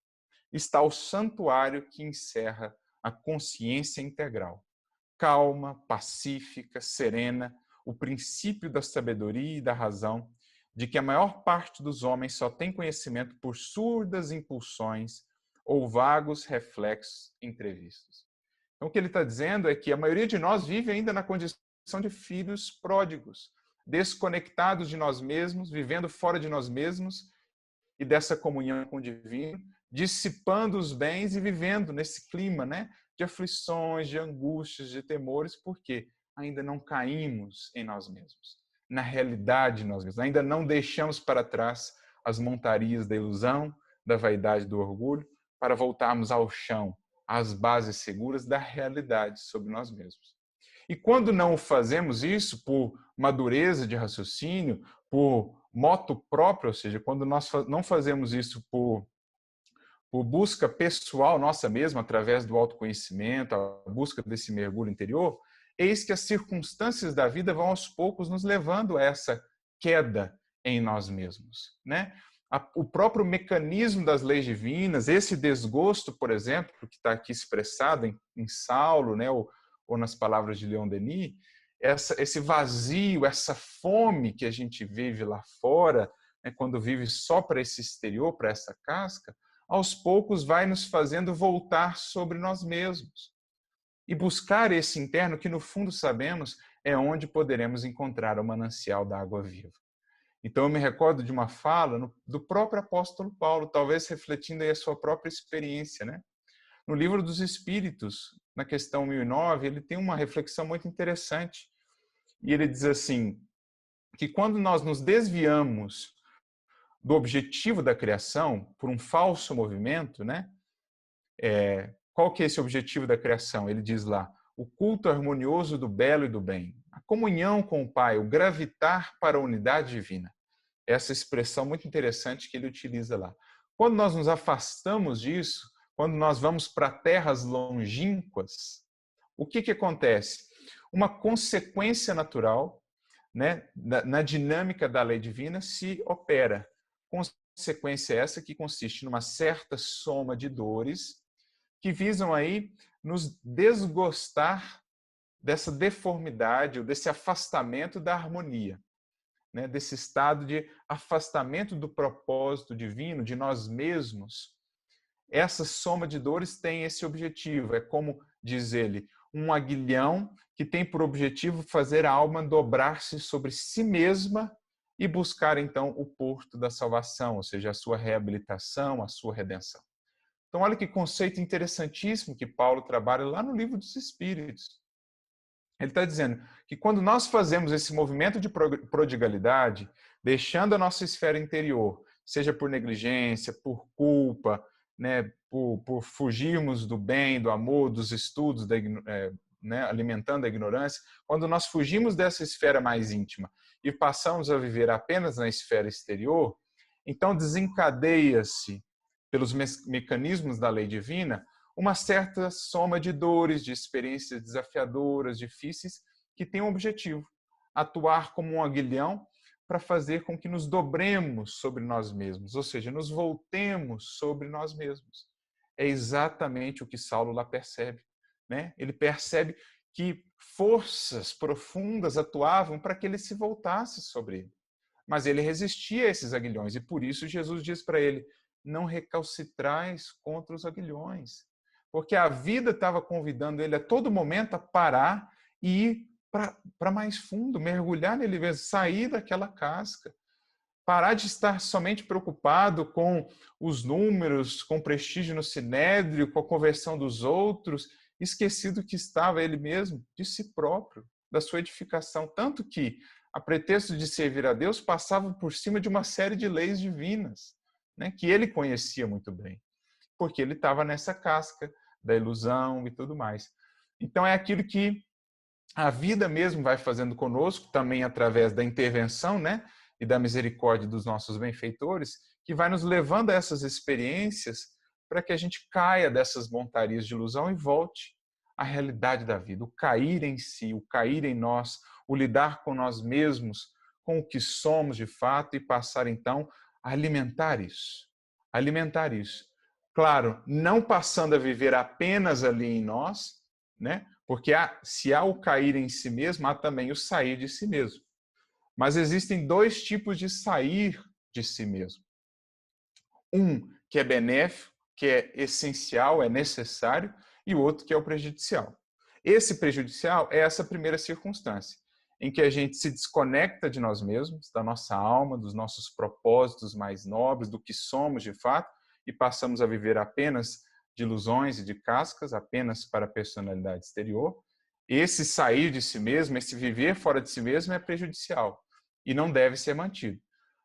está o santuário que encerra a consciência integral, calma, pacífica, serena, o princípio da sabedoria e da razão, de que a maior parte dos homens só tem conhecimento por surdas impulsões ou vagos reflexos entrevistos. Então, o que ele está dizendo é que a maioria de nós vive ainda na condição de filhos pródigos, desconectados de nós mesmos, vivendo fora de nós mesmos e dessa comunhão com o divino, dissipando os bens e vivendo nesse clima, né, de aflições, de angústias, de temores, porque ainda não caímos em nós mesmos, na realidade de nós mesmos. Ainda não deixamos para trás as montarias da ilusão, da vaidade, do orgulho, para voltarmos ao chão, às bases seguras da realidade sobre nós mesmos. E quando não fazemos isso por madureza de raciocínio, por moto próprio, ou seja, quando nós não fazemos isso por busca pessoal nossa mesma, através do autoconhecimento, a busca desse mergulho interior, eis que as circunstâncias da vida vão aos poucos nos levando a essa queda em nós mesmos, né? O próprio mecanismo das leis divinas, esse desgosto, por exemplo, que está aqui expressado em Saulo, né, ou nas palavras de Leon Denis, esse vazio, essa fome que a gente vive lá fora, né, quando vive só para esse exterior, para essa casca, aos poucos vai nos fazendo voltar sobre nós mesmos e buscar esse interno que, no fundo, sabemos é onde poderemos encontrar o manancial da água viva. Então, eu me recordo de uma fala do próprio apóstolo Paulo, talvez refletindo aí a sua própria experiência, né? No Livro dos Espíritos, na questão 1009, ele tem uma reflexão muito interessante. E ele diz assim, que quando nós nos desviamos do objetivo da criação por um falso movimento, né? Qual que é esse objetivo da criação? Ele diz lá, o culto harmonioso do belo e do bem, a comunhão com o Pai, o gravitar para a unidade divina. Essa expressão muito interessante que ele utiliza lá. Quando nós nos afastamos disso, quando nós vamos para terras longínquas, o que acontece? Uma consequência natural, né, na dinâmica da lei divina se opera. Consequência essa que consiste numa certa soma de dores que visam aí nos desgostar dessa deformidade ou desse afastamento da harmonia, né, desse estado de afastamento do propósito divino, de nós mesmos. Essa soma de dores tem esse objetivo, é como, diz ele, um aguilhão que tem por objetivo fazer a alma dobrar-se sobre si mesma e buscar, então, o porto da salvação, ou seja, a sua reabilitação, a sua redenção. Então, olha que conceito interessantíssimo que Paulo trabalha lá no Livro dos Espíritos. Ele está dizendo que quando nós fazemos esse movimento de prodigalidade, deixando a nossa esfera interior, seja por negligência, por culpa, né, por fugirmos do bem, do amor, dos estudos, né, alimentando a ignorância, quando nós fugimos dessa esfera mais íntima e passamos a viver apenas na esfera exterior, então desencadeia-se, pelos mecanismos da lei divina, uma certa soma de dores, de experiências desafiadoras, difíceis, que tem um objetivo, atuar como um aguilhão para fazer com que nos dobremos sobre nós mesmos, ou seja, nos voltemos sobre nós mesmos. É exatamente o que Saulo lá percebe, né? Ele percebe que forças profundas atuavam para que ele se voltasse sobre ele. Mas ele resistia a esses aguilhões e por isso Jesus diz para ele, não recalcitrais contra os aguilhões. Porque a vida estava convidando ele a todo momento a parar e ir para mais fundo, mergulhar nele mesmo, sair daquela casca. Parar de estar somente preocupado com os números, com o prestígio no sinédrio, com a conversão dos outros, esquecido que estava ele mesmo, de si próprio, da sua edificação. Tanto que, a pretexto de servir a Deus, passava por cima de uma série de leis divinas. né, que ele conhecia muito bem, porque ele estava nessa casca da ilusão e tudo mais. Então é aquilo que a vida mesmo vai fazendo conosco, também através da intervenção, né, e da misericórdia dos nossos benfeitores, que vai nos levando a essas experiências para que a gente caia dessas montarias de ilusão e volte à realidade da vida, o cair em si, o cair em nós, o lidar com nós mesmos, com o que somos de fato e passar então a alimentar isso. Alimentar isso. Claro, não passando a viver apenas ali em nós, né? Porque se há o cair em si mesmo, há também o sair de si mesmo. Mas existem dois tipos de sair de si mesmo. Um que é benéfico, que é essencial, é necessário, e o outro que é o prejudicial. Esse prejudicial é essa primeira circunstância, em que a gente se desconecta de nós mesmos, da nossa alma, dos nossos propósitos mais nobres, do que somos de fato, e passamos a viver apenas de ilusões e de cascas, apenas para a personalidade exterior. Esse sair de si mesmo, esse viver fora de si mesmo é prejudicial e não deve ser mantido.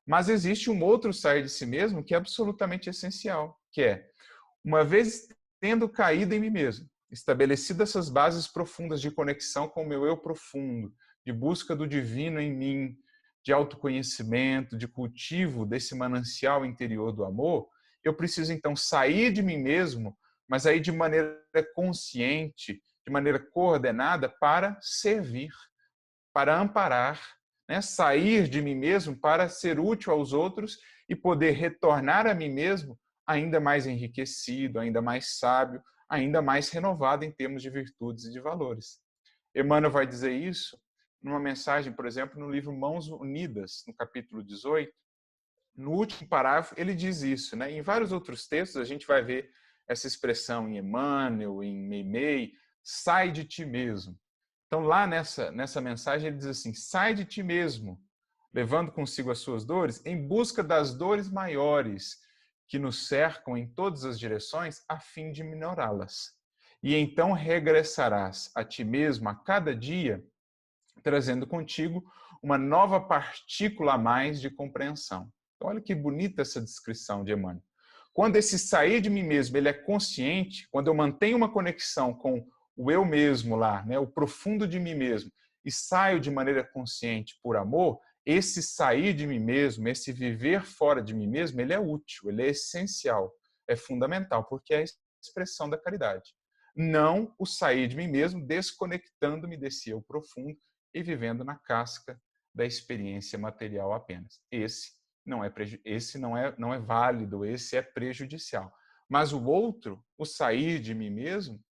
Mas existe um outro sair de si mesmo que é absolutamente essencial, que é, uma vez tendo caído em mim mesmo, estabelecido essas bases profundas de conexão com o meu eu profundo, de busca do divino em mim, de autoconhecimento, de cultivo desse manancial interior do amor, eu preciso então sair de mim mesmo, mas aí de maneira consciente, de maneira coordenada, para servir, para amparar, né? Sair de mim mesmo para ser útil aos outros e poder retornar a mim mesmo ainda mais enriquecido, ainda mais sábio, ainda mais renovado em termos de virtudes e de valores. Emmanuel vai dizer isso numa mensagem, por exemplo, no livro Mãos Unidas, no capítulo 18. No último parágrafo, ele diz isso, né? Em vários outros textos, a gente vai ver essa expressão em Emmanuel, em Meimei, sai de ti mesmo. Então, lá nessa mensagem, ele diz assim, sai de ti mesmo, levando consigo as suas dores, em busca das dores maiores que nos cercam em todas as direções, a fim de minorá-las. E então regressarás a ti mesmo a cada dia, trazendo contigo uma nova partícula a mais de compreensão. Então, olha que bonita essa descrição de Emmanuel. Quando esse sair de mim mesmo ele é consciente, quando eu mantenho uma conexão com o eu mesmo lá, né, o profundo de mim mesmo, e saio de maneira consciente por amor, esse sair de mim mesmo, esse viver fora de mim mesmo, ele é útil, ele é essencial, é fundamental, porque é a expressão da caridade. Não o sair de mim mesmo, desconectando-me desse eu profundo e vivendo na casca da experiência material apenas. Esse não é válido, esse é prejudicial. Mas o outro, o sair de mim mesmo,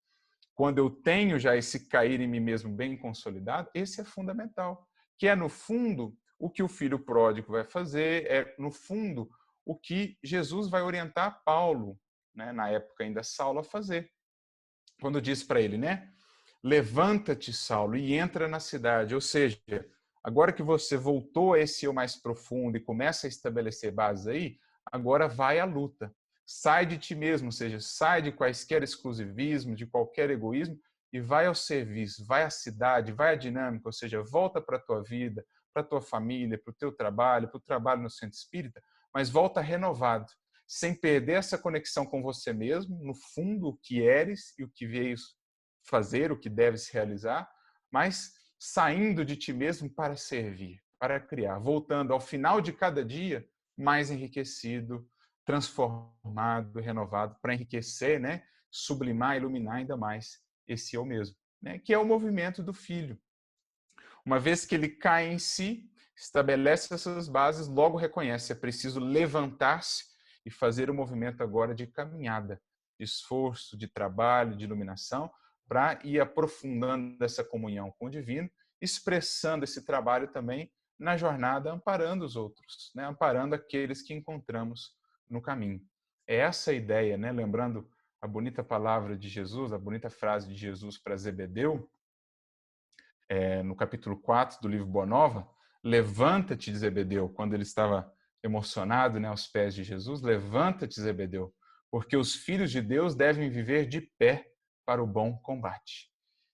quando eu tenho já esse cair em mim mesmo bem consolidado, esse é fundamental, que é, no fundo, o que o filho pródigo vai fazer, é, no fundo, o que Jesus vai orientar Paulo, né, na época ainda Saulo, a fazer. Quando diz para ele, né, levanta-te, Saulo, e entra na cidade. Ou seja, agora que você voltou a esse eu mais profundo e começa a estabelecer bases aí, agora vai à luta. Sai de ti mesmo, ou seja, sai de quaisquer exclusivismo, de qualquer egoísmo e vai ao serviço, vai à cidade, vai à dinâmica, ou seja, volta para a tua vida, para a tua família, para o teu trabalho, para o trabalho no centro espírita, mas volta renovado, sem perder essa conexão com você mesmo, no fundo, o que eres e o que veio fazer, o que deve se realizar, mas saindo de ti mesmo para servir, para criar, voltando ao final de cada dia mais enriquecido, transformado, renovado, para enriquecer, né, sublimar, iluminar ainda mais esse eu mesmo, né, que é o movimento do filho. Uma vez que ele cai em si, estabelece essas bases, logo reconhece, é preciso levantar-se e fazer o movimento agora de caminhada, de esforço, de trabalho, de iluminação, para ir aprofundando essa comunhão com o divino, expressando esse trabalho também na jornada, amparando os outros, né, amparando aqueles que encontramos no caminho. É essa a ideia, né? Lembrando a bonita palavra de Jesus, a bonita frase de Jesus para Zebedeu, no capítulo 4 do livro Boa Nova, levanta-te, Zebedeu, quando ele estava emocionado, né, aos pés de Jesus, levanta-te, Zebedeu, porque os filhos de Deus devem viver de pé para o bom combate.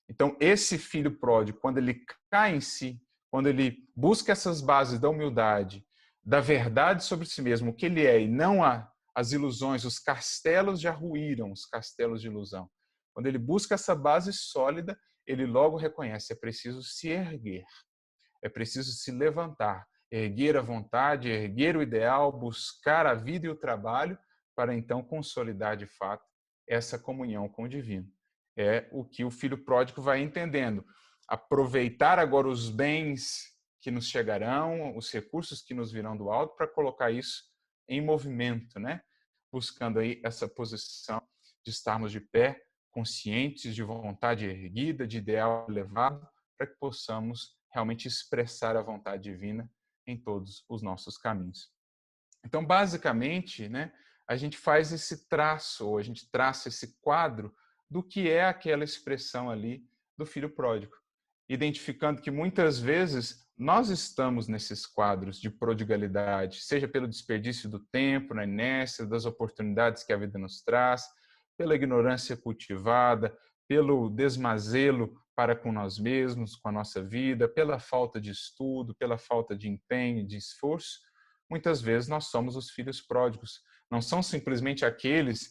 Então, esse filho pródigo, quando ele cai em si, quando ele busca essas bases da humildade, da verdade sobre si mesmo, o que ele é e não as ilusões, os castelos já ruíram, os castelos de ilusão. Quando ele busca essa base sólida, ele logo reconhece, é preciso se erguer, é preciso se levantar, erguer a vontade, erguer o ideal, buscar a vida e o trabalho, para então consolidar de fato essa comunhão com o divino. É o que o filho pródigo vai entendendo. Aproveitar agora os bens que nos chegarão, os recursos que nos virão do alto, para colocar isso em movimento, né? Buscando aí essa posição de estarmos de pé, conscientes de vontade erguida, de ideal elevado, para que possamos realmente expressar a vontade divina em todos os nossos caminhos. Então, basicamente, né, a gente faz esse traço, ou a gente traça esse quadro do que é aquela expressão ali do filho pródigo, identificando que muitas vezes nós estamos nesses quadros de prodigalidade, seja pelo desperdício do tempo, na inércia, das oportunidades que a vida nos traz, pela ignorância cultivada, pelo desmazelo para com nós mesmos, com a nossa vida, pela falta de estudo, pela falta de empenho, de esforço. Muitas vezes nós somos os filhos pródigos. Não são simplesmente aqueles,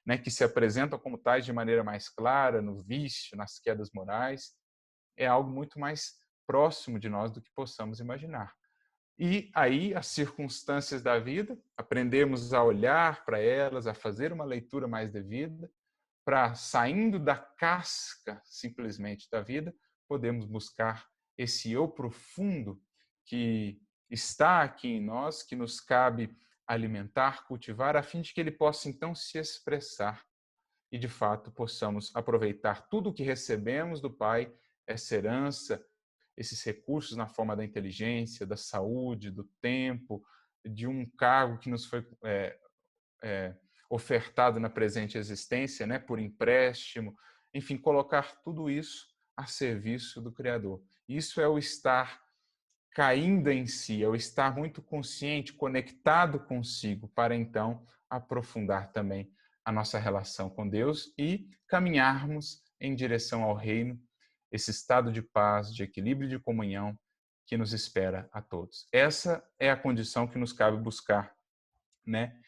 né, que se apresentam como tais de maneira mais clara, no vício, nas quedas morais. É algo muito mais próximo de nós do que possamos imaginar. E aí as circunstâncias da vida, aprendemos a olhar para elas, a fazer uma leitura mais devida, para, saindo da casca simplesmente da vida, podemos buscar esse eu profundo que está aqui em nós, que nos cabe alimentar, cultivar, a fim de que ele possa então se expressar e de fato possamos aproveitar tudo o que recebemos do Pai, essa herança, esses recursos na forma da inteligência, da saúde, do tempo, de um cargo que nos foi ofertado na presente existência, né, por empréstimo, enfim, colocar tudo isso a serviço do Criador. Isso é o estar caindo em si, é o estar muito consciente, conectado consigo, para então aprofundar também a nossa relação com Deus e caminharmos em direção ao reino, esse estado de paz, de equilíbrio e de comunhão que nos espera a todos. Essa é a condição que nos cabe buscar, né,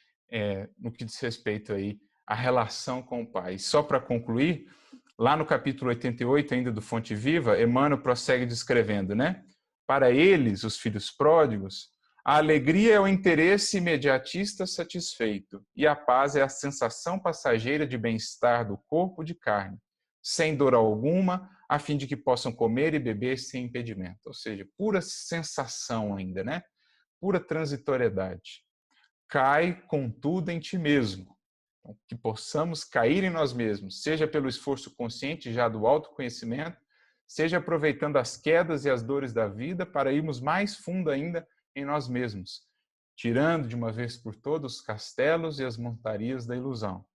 no que diz respeito aí à relação com o Pai. Só para concluir, lá no capítulo 88 ainda do Fonte Viva, Emmanuel prossegue descrevendo, né? Para eles, os filhos pródigos, a alegria é o interesse imediatista satisfeito e a paz é a sensação passageira de bem-estar do corpo de carne, sem dor alguma, a fim de que possam comer e beber sem impedimento. Ou seja, pura sensação ainda, né? Pura transitoriedade. Cai, contudo, em ti mesmo. Então, que possamos cair em nós mesmos, seja pelo esforço consciente já do autoconhecimento, seja aproveitando as quedas e as dores da vida para irmos mais fundo ainda em nós mesmos, tirando de uma vez por todas os castelos e as montarias da ilusão.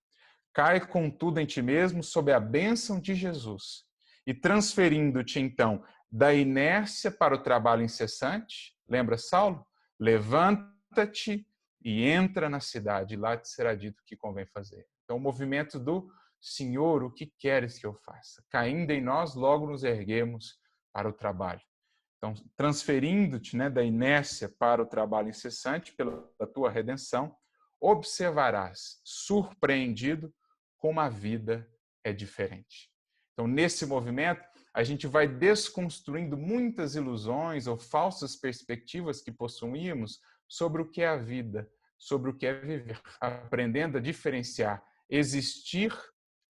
Cai, contudo, em ti mesmo sob a bênção de Jesus e transferindo-te, então, da inércia para o trabalho incessante, lembra Saulo? Levanta-te e entra na cidade, e lá te será dito o que convém fazer. Então, o movimento do Senhor, o que queres que eu faça? Caindo em nós, logo nos erguemos para o trabalho. Então, transferindo-te, né, da inércia para o trabalho incessante, pela tua redenção, observarás, surpreendido, como a vida é diferente. Então, nesse movimento, a gente vai desconstruindo muitas ilusões ou falsas perspectivas que possuímos sobre o que é a vida, sobre o que é viver, aprendendo a diferenciar existir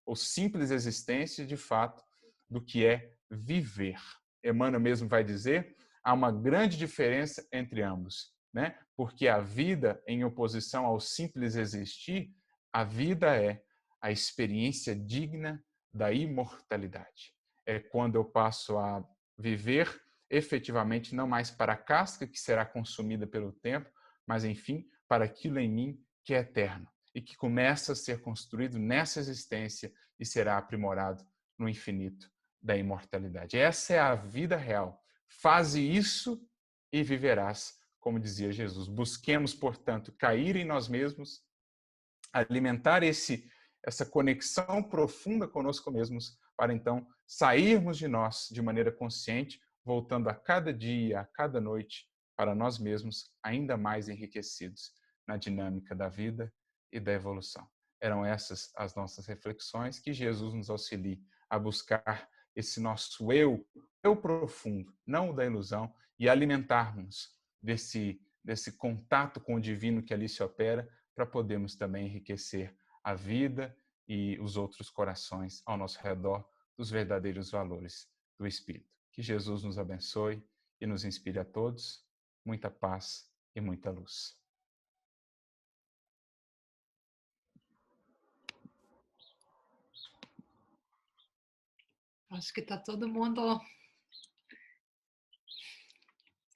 ou simples existência, de fato, do que é viver. Emmanuel mesmo vai dizer, há uma grande diferença entre ambos, né? Porque a vida, em oposição ao simples existir, a vida é a experiência digna da imortalidade. É quando eu passo a viver efetivamente não mais para a casca que será consumida pelo tempo, mas, enfim, para aquilo em mim que é eterno e que começa a ser construído nessa existência e será aprimorado no infinito da imortalidade. Essa é a vida real. Faze isso e viverás, como dizia Jesus. Busquemos, portanto, cair em nós mesmos, alimentar essa conexão profunda conosco mesmos, para então sairmos de nós de maneira consciente, voltando a cada dia, a cada noite, para nós mesmos, ainda mais enriquecidos na dinâmica da vida e da evolução. Eram essas as nossas reflexões, que Jesus nos auxilie a buscar esse nosso eu profundo, não o da ilusão, e alimentarmos desse contato com o divino que ali se opera, para podermos também enriquecer a vida e os outros corações ao nosso redor dos verdadeiros valores do Espírito. Que Jesus nos abençoe e nos inspire a todos. Muita paz e muita luz. Acho que está todo mundo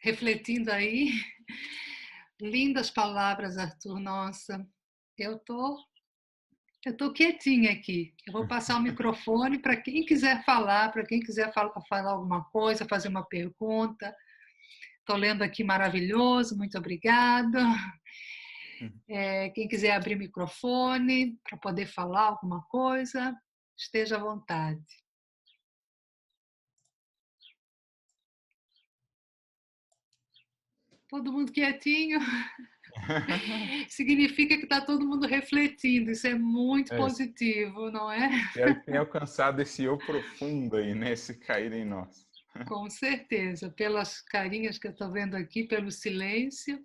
refletindo aí. Lindas palavras, Arthur. Nossa, eu tô quietinha aqui. Eu vou passar o microfone para quem quiser falar, para quem quiser falar alguma coisa, fazer uma pergunta. Estou lendo aqui maravilhoso, muito obrigada. Quem quiser abrir microfone para poder falar alguma coisa, esteja à vontade. Todo mundo quietinho. Significa que está todo mundo refletindo. Isso é muito positivo, não é? Espero que tenha alcançado esse eu profundo aí, né? Esse cair em nós. Com certeza. Pelas carinhas que eu estou vendo aqui, pelo silêncio,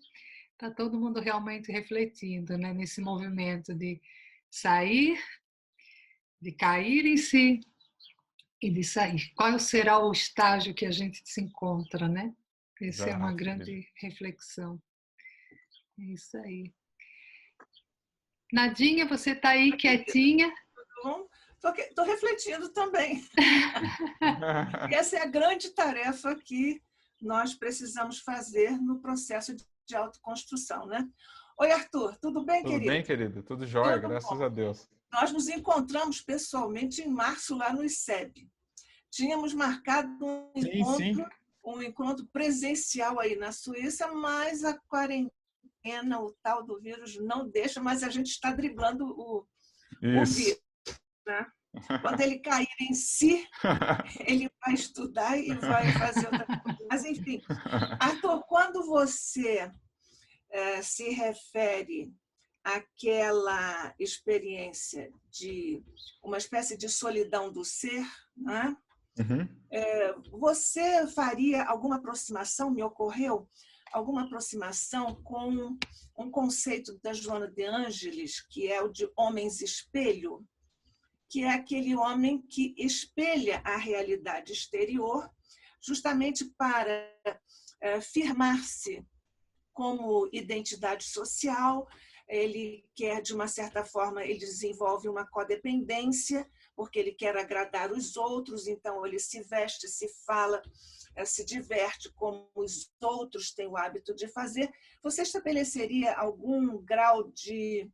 está todo mundo realmente refletindo, né? Nesse movimento de sair, de cair em si e de sair. Qual será o estágio que a gente se encontra, né? Essa é uma grande reflexão. É isso aí. Nadinha, você está aí quietinha? Estou refletindo também. Essa é a grande tarefa que nós precisamos fazer no processo de autoconstrução, né? Oi, Arthur, tudo bem, querido? Tudo bem, querido? Tudo jóia, graças a Deus. Nós nos encontramos pessoalmente em março lá no ICEB. Tínhamos marcado um encontro presencial aí na Suíça, mas a quarentena, o tal do vírus não deixa, mas a gente está driblando o vírus, né? Quando ele cair em si, ele vai estudar e vai fazer outra coisa. Mas, enfim, Arthur, quando você se refere àquela experiência de uma espécie de solidão do ser, né? Você faria alguma aproximação, me ocorreu, alguma aproximação com um conceito da Joana de Ângeles, que é o de homens-espelho, que é aquele homem que espelha a realidade exterior justamente para firmar-se como identidade social. Ele quer, de uma certa forma, ele desenvolve uma codependência, porque ele quer agradar os outros, então ele se veste, se fala, se diverte como os outros têm o hábito de fazer. Você estabeleceria algum grau de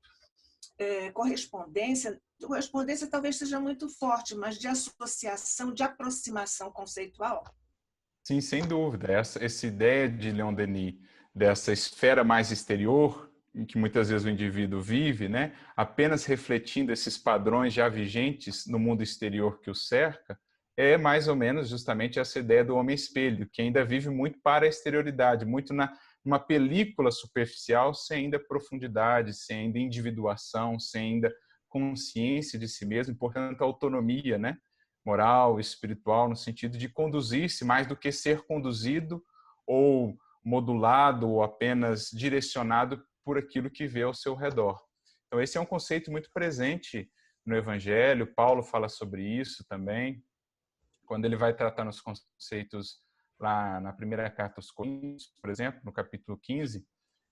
correspondência? Correspondência talvez seja muito forte, mas de associação, de aproximação conceitual? Sim, sem dúvida. Essa ideia de Leon Denis, dessa esfera mais exterior, em que muitas vezes o indivíduo vive, né, apenas refletindo esses padrões já vigentes no mundo exterior que o cerca, é mais ou menos justamente essa ideia do homem-espelho, que ainda vive muito para a exterioridade, muito numa película superficial, sem ainda profundidade, sem ainda individuação, sem ainda consciência de si mesmo, portanto, autonomia, né, moral, espiritual, no sentido de conduzir-se mais do que ser conduzido ou modulado ou apenas direcionado por aquilo que vê ao seu redor. Então, esse é um conceito muito presente no Evangelho. Paulo fala sobre isso também, quando ele vai tratar nos conceitos lá na primeira carta aos Coríntios, por exemplo, no capítulo 15.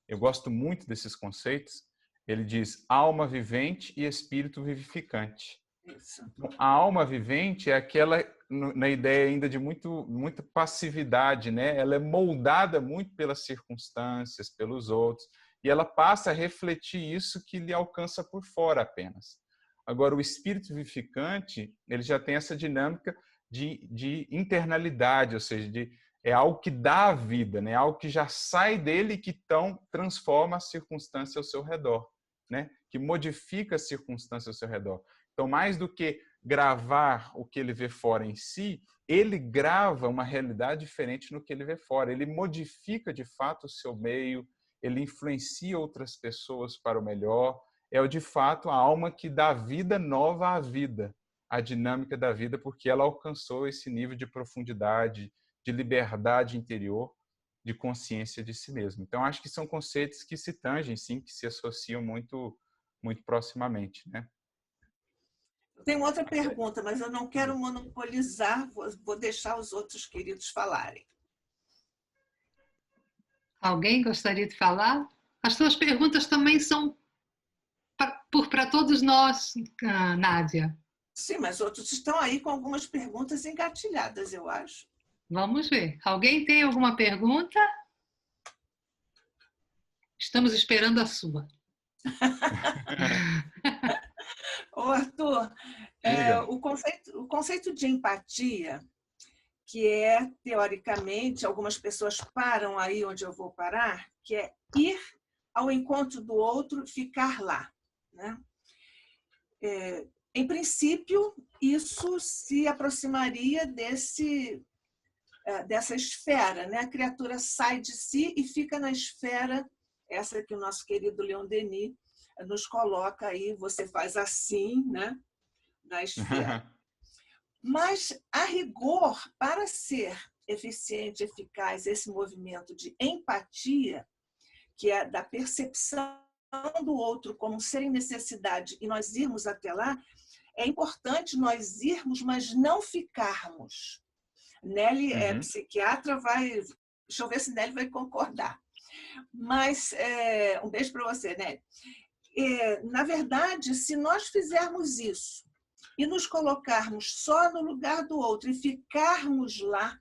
Eu gosto muito desses conceitos. Ele diz alma vivente e espírito vivificante. Então, a alma vivente é aquela, na ideia ainda de muita passividade, né? Ela é moldada muito pelas circunstâncias, pelos outros, e ela passa a refletir isso que lhe alcança por fora apenas. Agora, o espírito vivificante, ele já tem essa dinâmica de internalidade, ou seja, é algo que dá a vida, né? Algo que já sai dele e que então transforma a circunstância ao seu redor, né? Que modifica a circunstância ao seu redor. Então, mais do que gravar o que ele vê fora em si, ele grava uma realidade diferente no que ele vê fora. Ele modifica, de fato, o seu meio, ele influencia outras pessoas para o melhor, é de fato a alma que dá vida nova à vida, a dinâmica da vida, porque ela alcançou esse nível de profundidade, de liberdade interior, de consciência de si mesmo. Então, acho que são conceitos que se tangem, sim, que se associam muito, muito proximamente, né? Tem outra pergunta, mas eu não quero monopolizar, vou deixar os outros queridos falarem. Alguém gostaria de falar? As suas perguntas também são para todos nós, Nádia. Sim, mas outros estão aí com algumas perguntas engatilhadas, eu acho. Vamos ver. Alguém tem alguma pergunta? Estamos esperando a sua. Ô, Arthur, o conceito de empatia, que é, teoricamente, algumas pessoas param aí onde eu vou parar, que é ir ao encontro do outro e ficar lá, né? Em princípio, isso se aproximaria dessa esfera, né? A criatura sai de si e fica na esfera, essa que o nosso querido Leon Denis nos coloca aí, você faz assim, né? Na esfera. Mas, a rigor, para ser eficiente, eficaz, esse movimento de empatia, que é da percepção do outro como ser em necessidade e nós irmos até lá, é importante nós irmos, mas não ficarmos. Nelly é psiquiatra, deixa eu ver se Nelly vai concordar. Mas, um beijo para você, Nelly. Na verdade, se nós fizermos isso e nos colocarmos só no lugar do outro e ficarmos lá,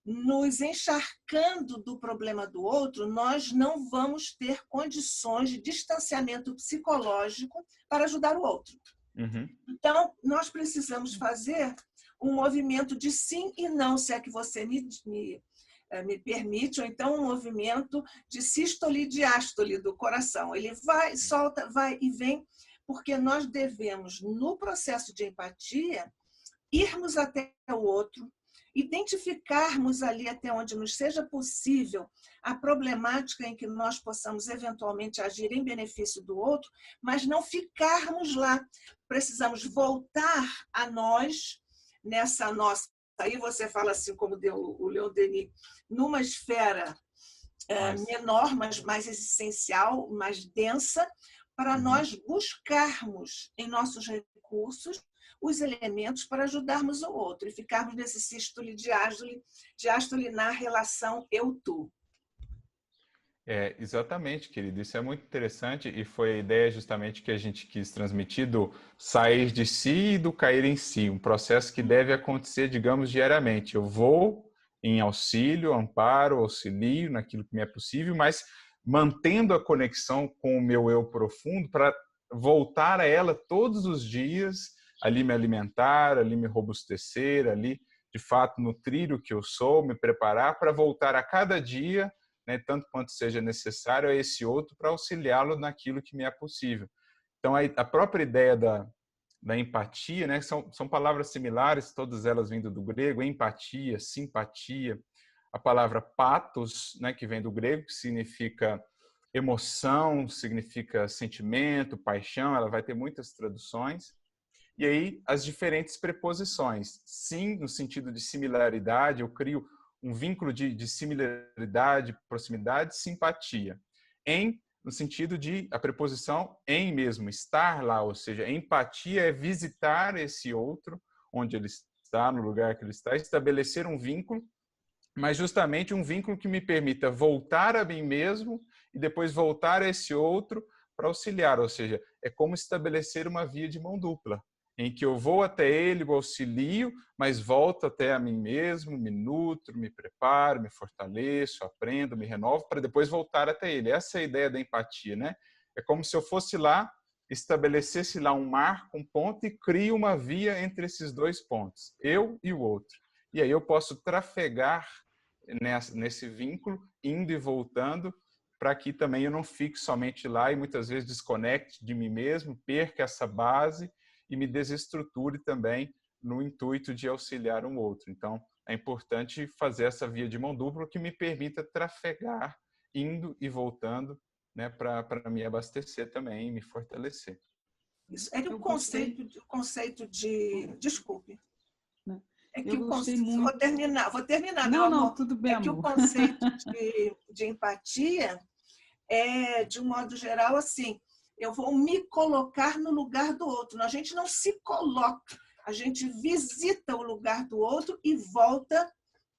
nos encharcando do problema do outro, nós não vamos ter condições de distanciamento psicológico para ajudar o outro. Então, nós precisamos fazer um movimento de sim e não, se é que você me permite, ou então um movimento de sístole e diástole do coração. Ele vai, solta, vai e vem, porque nós devemos, no processo de empatia, irmos até o outro, identificarmos ali até onde nos seja possível a problemática em que nós possamos eventualmente agir em benefício do outro, mas não ficarmos lá. Precisamos voltar a nós, nessa nossa... Aí você fala assim, como deu o Leon Denis, numa esfera menor, mas mais essencial, mais densa, para nós buscarmos em nossos recursos os elementos para ajudarmos o outro e ficarmos nesse sístole diástole na relação eu-tu. Exatamente, querido. Isso é muito interessante e foi a ideia justamente que a gente quis transmitir do sair de si e do cair em si, um processo que deve acontecer, digamos, diariamente. Eu vou em auxílio, amparo, auxilio naquilo que me é possível, mas mantendo a conexão com o meu eu profundo para voltar a ela todos os dias, ali me alimentar, ali me robustecer, ali de fato nutrir o que eu sou, me preparar para voltar a cada dia, né, tanto quanto seja necessário, a esse outro para auxiliá-lo naquilo que me é possível. Então, a própria ideia da empatia, né, são palavras similares, todas elas vindo do grego, empatia, simpatia, a palavra pathos, né, que vem do grego, que significa emoção, significa sentimento, paixão, ela vai ter muitas traduções. E aí, as diferentes preposições. Sim, no sentido de similaridade, eu crio um vínculo de similaridade, proximidade, simpatia. Em, no sentido de a preposição em mesmo, estar lá, ou seja, empatia é visitar esse outro, onde ele está, no lugar que ele está, estabelecer um vínculo, mas justamente um vínculo que me permita voltar a mim mesmo e depois voltar a esse outro para auxiliar, ou seja, é como estabelecer uma via de mão dupla, em que eu vou até ele, o auxilio, mas volto até a mim mesmo, me nutro, me preparo, me fortaleço, aprendo, me renovo, para depois voltar até ele. Essa é a ideia da empatia, né? É como se eu fosse lá, estabelecesse lá um marco, um ponto e crio uma via entre esses dois pontos, eu e o outro. E aí eu posso trafegar nesse vínculo, indo e voltando, para que também eu não fique somente lá e muitas vezes desconecte de mim mesmo, perca essa base e me desestruture também no intuito de auxiliar um outro. Então, é importante fazer essa via de mão dupla que me permita trafegar, indo e voltando né, para me abastecer também e me fortalecer. Isso. É que o conceito de... Desculpe. É que Eu gostei muito. Vou terminar, meu Não, amor. não, tudo bem, É que o amor. conceito de empatia é, de um modo geral, assim, eu vou me colocar no lugar do outro. A gente não se coloca, a gente visita o lugar do outro e volta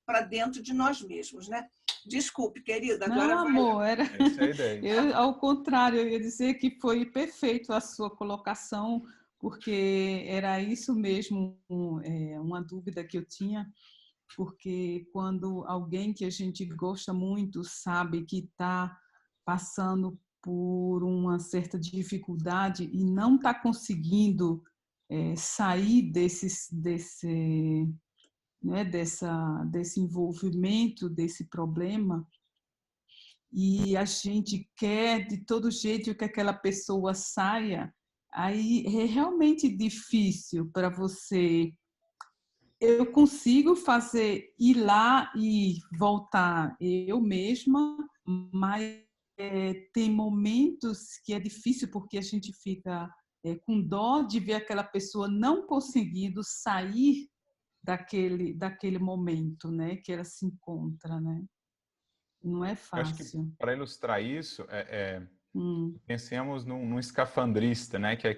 para dentro de nós mesmos, né? Desculpe, querida, agora Não, vai. amor, era... Essa é a ideia. Ao contrário, eu ia dizer que foi perfeito a sua colocação, porque era isso mesmo, uma dúvida que eu tinha, porque quando alguém que a gente gosta muito sabe que está passando por uma certa dificuldade e não está conseguindo sair desse envolvimento, desse problema, e a gente quer de todo jeito que aquela pessoa saia, aí é realmente difícil para você. Eu consigo ir lá e voltar eu mesma, mas tem momentos que é difícil porque a gente fica com dó de ver aquela pessoa não conseguindo sair daquele momento, né, que ela se encontra, né? Não é Eu acho que fácil. para ilustrar isso, pensemos num escafandrista, né, que é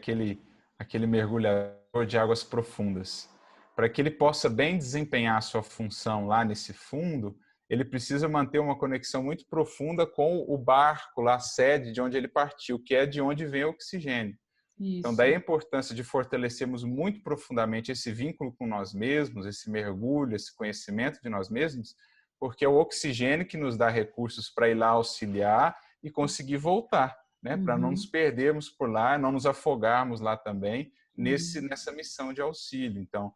aquele mergulhador de águas profundas. Para que ele possa bem desempenhar a sua função lá nesse fundo, ele precisa manter uma conexão muito profunda com o barco lá, a sede de onde ele partiu, que é de onde vem o oxigênio. Isso. Então, daí a importância de fortalecermos muito profundamente esse vínculo com nós mesmos, esse mergulho, esse conhecimento de nós mesmos, porque é o oxigênio que nos dá recursos para ir lá auxiliar e conseguir voltar, né? Para não nos perdermos por lá, não nos afogarmos lá também nessa missão de auxílio. Então,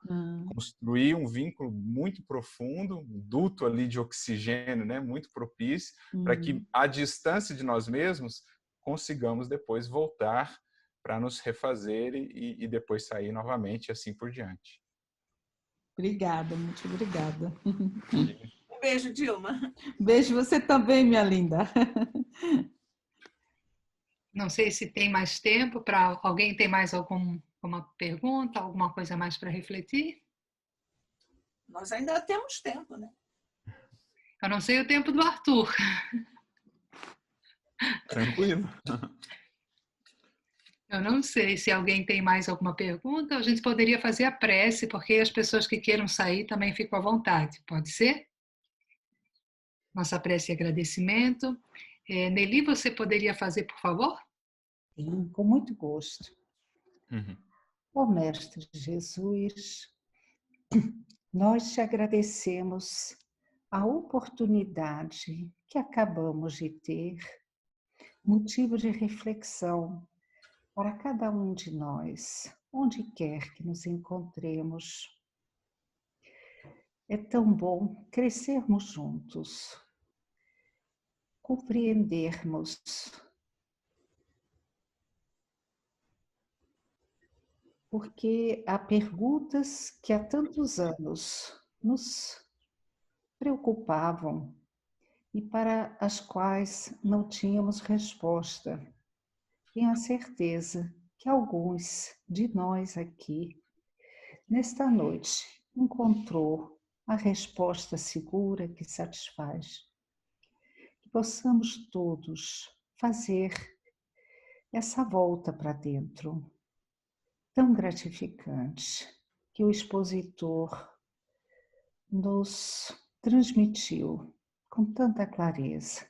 construir um vínculo muito profundo, um duto ali de oxigênio, né? Muito propício, para que à distância de nós mesmos consigamos depois voltar para nos refazer e depois sair novamente e assim por diante. Obrigada, muito obrigada. Um beijo, Dilma. Beijo você também, minha linda. Não sei se tem mais tempo para alguém tem mais alguma pergunta, alguma coisa mais para refletir? Nós ainda temos tempo, né? Eu não sei o tempo do Arthur. Tranquilo. Eu não sei se alguém tem mais alguma pergunta. A gente poderia fazer a prece, porque as pessoas que queiram sair também ficam à vontade. Pode ser? Nossa prece e agradecimento. Nelly, você poderia fazer, por favor? Sim, com muito gosto. Ó Mestre Jesus, nós te agradecemos a oportunidade que acabamos de ter, motivo de reflexão para cada um de nós, onde quer que nos encontremos. É tão bom crescermos juntos, compreendermos porque há perguntas que há tantos anos nos preocupavam e para as quais não tínhamos resposta. Tenho a certeza que alguns de nós aqui, nesta noite, encontrou a resposta segura que satisfaz. Que possamos todos fazer essa volta para dentro, tão gratificante, que o expositor nos transmitiu com tanta clareza,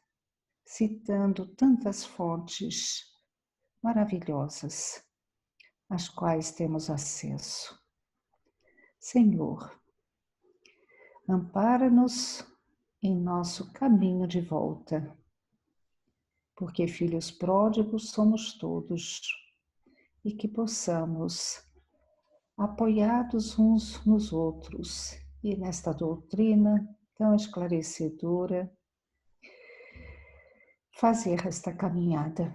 citando tantas fontes maravilhosas, às quais temos acesso. Senhor, ampara-nos em nosso caminho de volta, porque filhos pródigos somos todos, e que possamos, apoiados uns nos outros e nesta doutrina tão esclarecedora, fazer esta caminhada.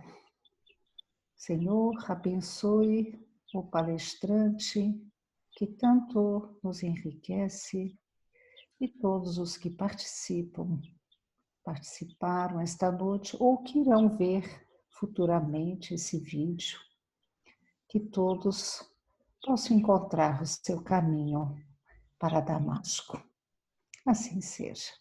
Senhor, abençoe o palestrante que tanto nos enriquece e todos os que participaram esta noite ou que irão ver futuramente esse vídeo, que todos possam encontrar o seu caminho para Damasco. Assim seja.